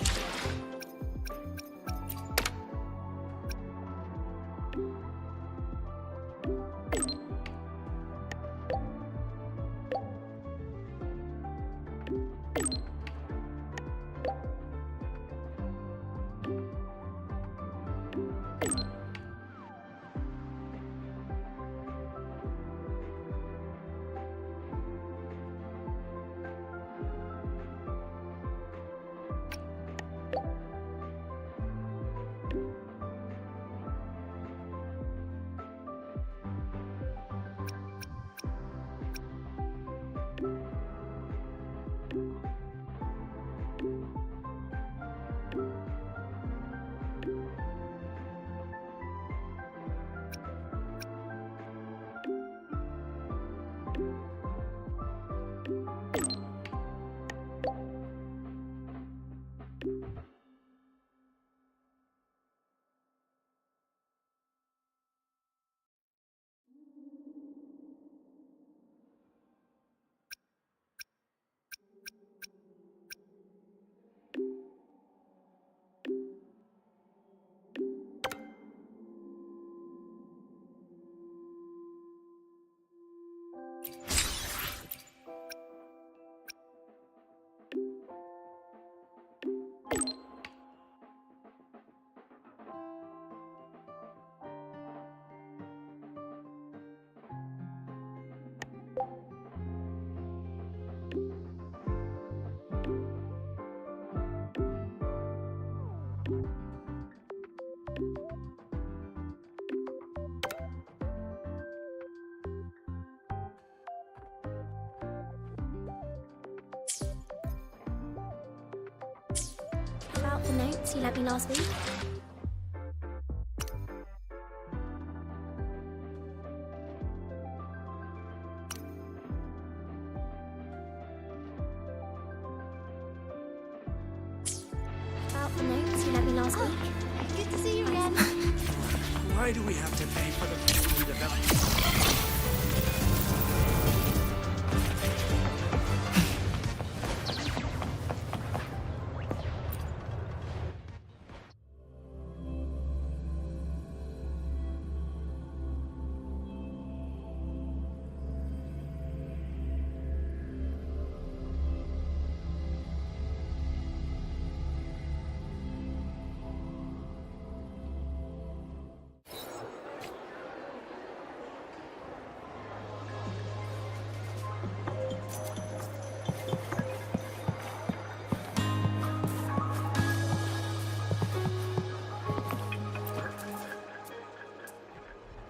the notes you lent me last week? About the notes you lent me last week? Good to see you again. Why do we have to pay for the people we develop?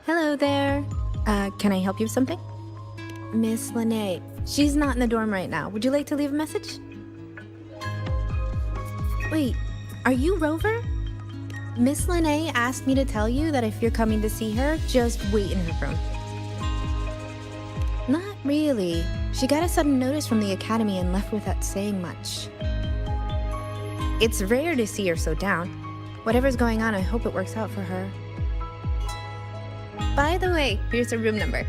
Hello there. Can I help you with something? Miss Lene. She's not in the dorm right now. Would you like to leave a message? Wait, are you Rover? Miss Lene asked me to tell you that if you're coming to see her, just wait in her room. Not really. She got a sudden notice from the academy and left without saying much. It's rare to see her so down. Whatever's going on, I hope it works out for her. By the way, here's her room number.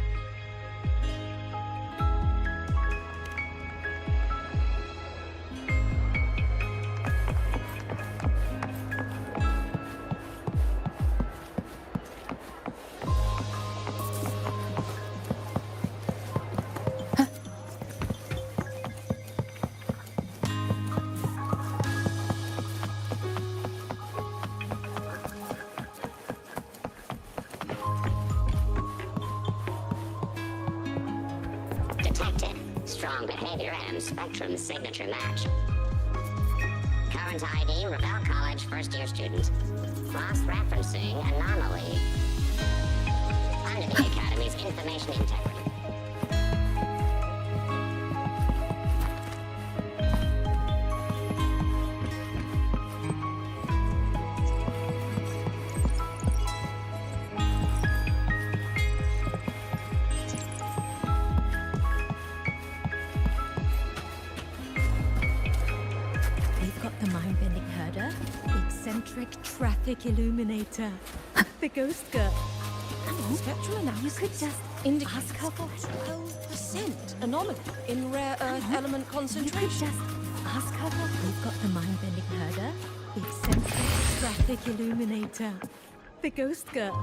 Detected. Strong behavior and spectrum signature match. Current ID, Rebel College first-year student. Cross-referencing anomaly. Under the Academy's information integrity. Traffic illuminator. The ghost girl. Spectral analysis. You could just indicate a 12% anomaly in rare earth element concentration. You could just ask her. We've got the mind-bending herder, the eccentric traffic illuminator, the ghost girl.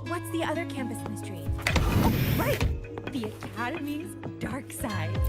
What's the other campus mystery? Oh, right! The Academy's dark side.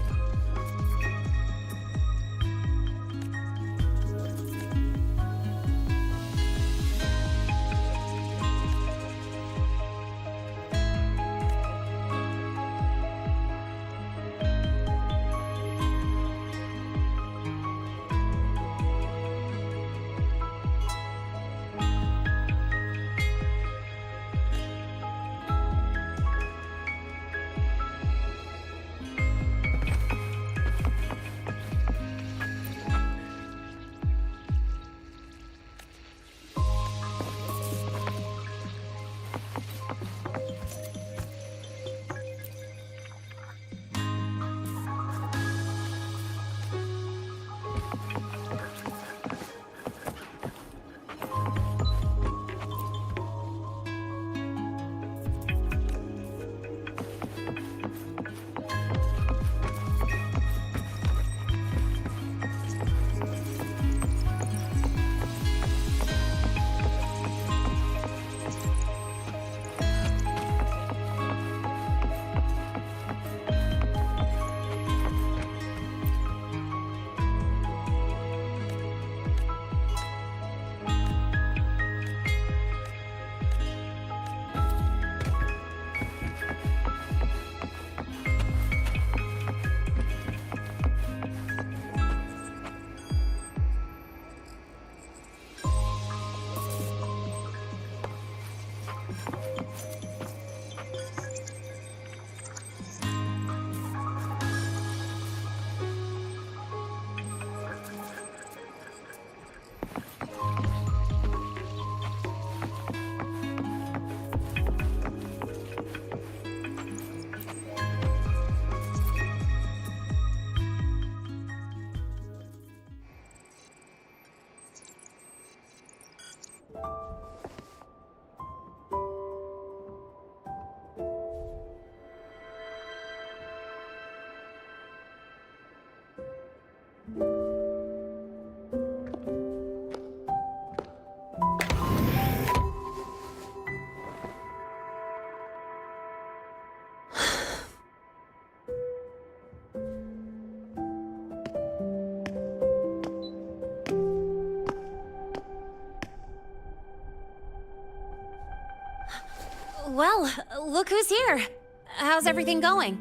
Well, look who's here. How's everything going?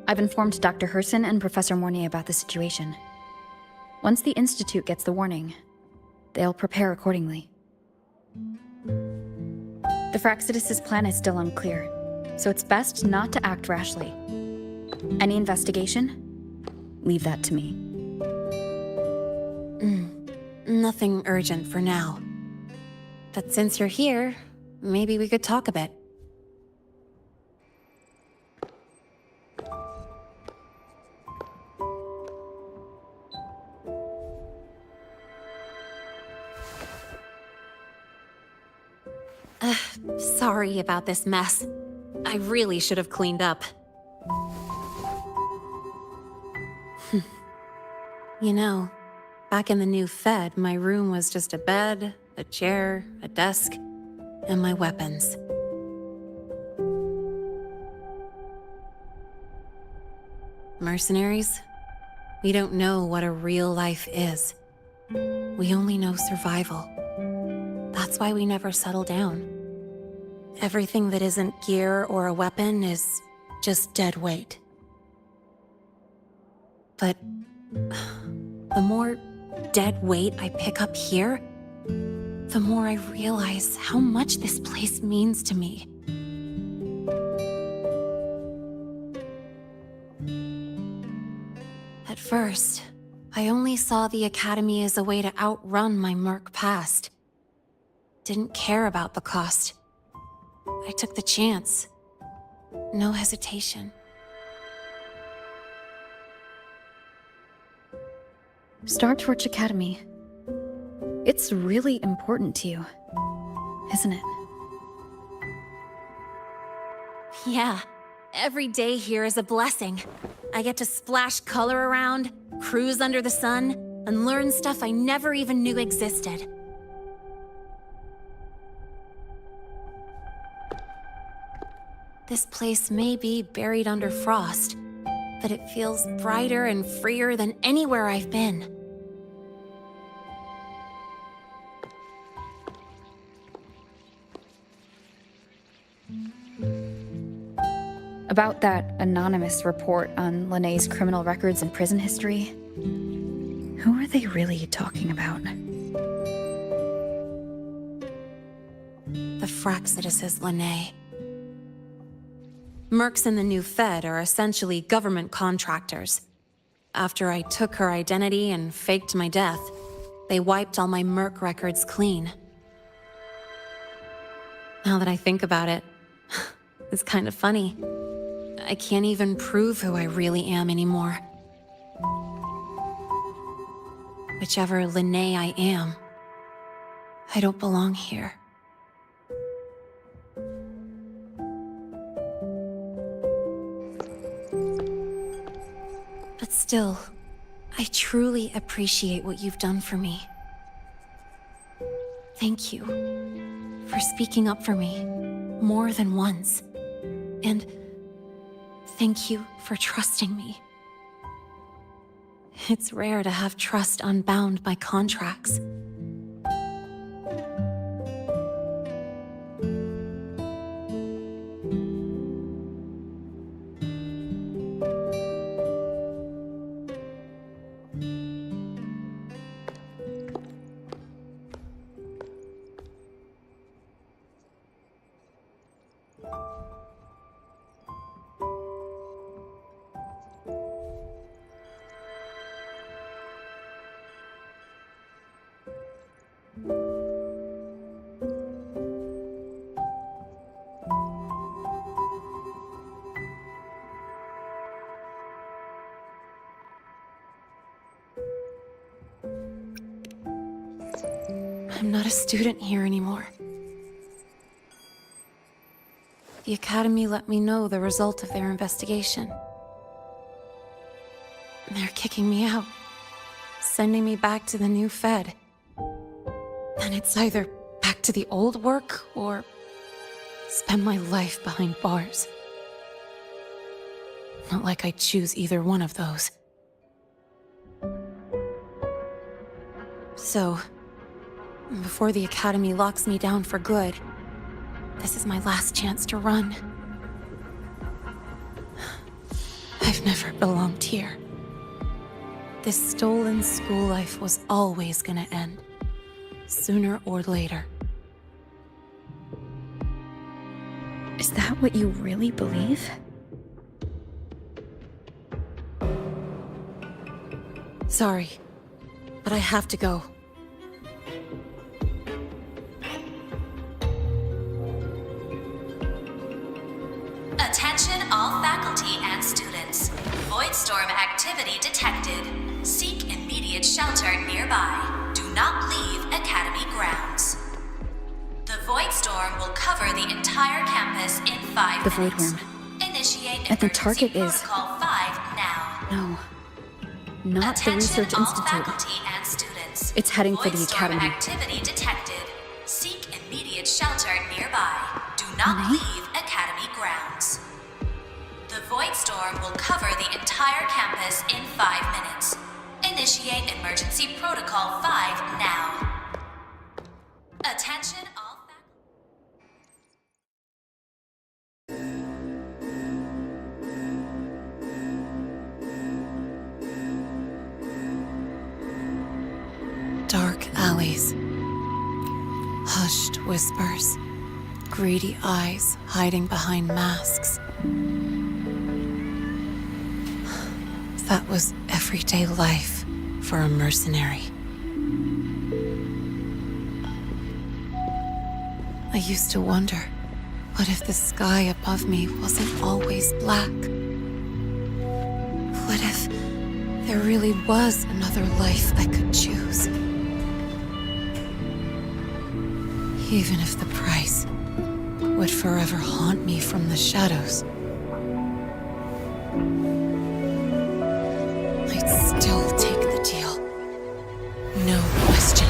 I've informed Dr. Herson and Professor Mornier about the situation. Once the Institute gets the warning, they'll prepare accordingly. The Fraxidus' plan is still unclear, so it's best not to act rashly. Any investigation? Leave that to me. Nothing urgent for now. But since you're here, maybe we could talk a bit. Sorry about this mess. I really should have cleaned up. You know, back in the new Fed, my room was just a bed, a chair, a desk, and my weapons. Mercenaries? We don't know what a real life is. We only know survival. That's why we never settle down. Everything that isn't gear or a weapon is just dead weight. But the more dead weight I pick up here, the more I realize how much this place means to me. At first, I only saw the Academy as a way to outrun my merc past. Didn't care about the cost. I took the chance. No hesitation. Star Torch Academy. It's really important to you, isn't it? Yeah, every day here is a blessing. I get to splash color around, cruise under the sun, and learn stuff I never even knew existed. This place may be buried under frost, but it feels brighter and freer than anywhere I've been. About that anonymous report on Linnéa's criminal records and prison history, who are they really talking about? The Fraxidus is Linné. Mercs in the new Fed are essentially government contractors. After I took her identity and faked my death, they wiped all my merc records clean. Now that I think about it, it's kind of funny. I can't even prove who I really am anymore. Whichever Linné I am, I don't belong here. But still, I truly appreciate what you've done for me. Thank you for speaking up for me more than once. And thank you for trusting me. It's rare to have trust unbound by contracts. I'm not a student here anymore. The Academy let me know the result of their investigation. They're kicking me out, sending me back to the new Fed. And it's either back to the old work or spend my life behind bars. Not like I'd choose either one of those. Before the Academy locks me down for good, this is my last chance to run. I've never belonged here. This stolen school life was always gonna end, sooner or later. Is that what you really believe? Sorry, but I have to go. Attention all faculty and students. Void storm activity detected. Seek immediate shelter nearby. Do not leave Academy grounds. The void storm will cover the entire campus in 5 The void minutes. worm. Initiate And the emergency target is... protocol 5 now. No. Not the Attention Research all Institute. faculty and students. It's heading for Void the storm Academy. activity detected. Seek immediate shelter nearby. Do not leave Academy grounds. The void storm will cover the entire campus in 5 minutes. Initiate emergency protocol 5 now. Attention all Dark alleys. Hushed whispers. Greedy eyes hiding behind masks. That was everyday life for a mercenary. I used to wonder, what if the sky above me wasn't always black? What if there really was another life I could choose? Even if the price would forever haunt me from the shadows, I'd still take the deal. No question.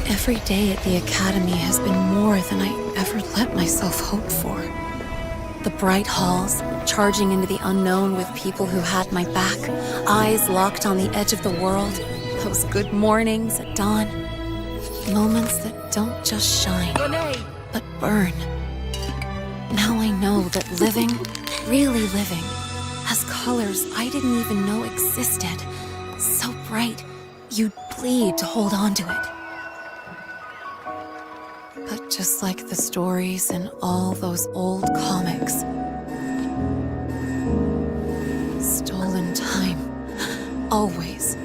Every day at the Academy has been more than I ever let myself hope for. The bright halls, charging into the unknown with people who had my back, eyes locked on the edge of the world, those good mornings at dawn, moments that don't just shine, but burn. Now I know that living, really living, has colors I didn't even know existed. So bright, you'd bleed to hold on to it. But just like the stories in all those old comics, stolen time always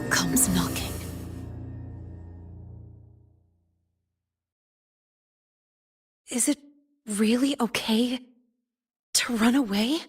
comes knocking. Is it really okay to run away?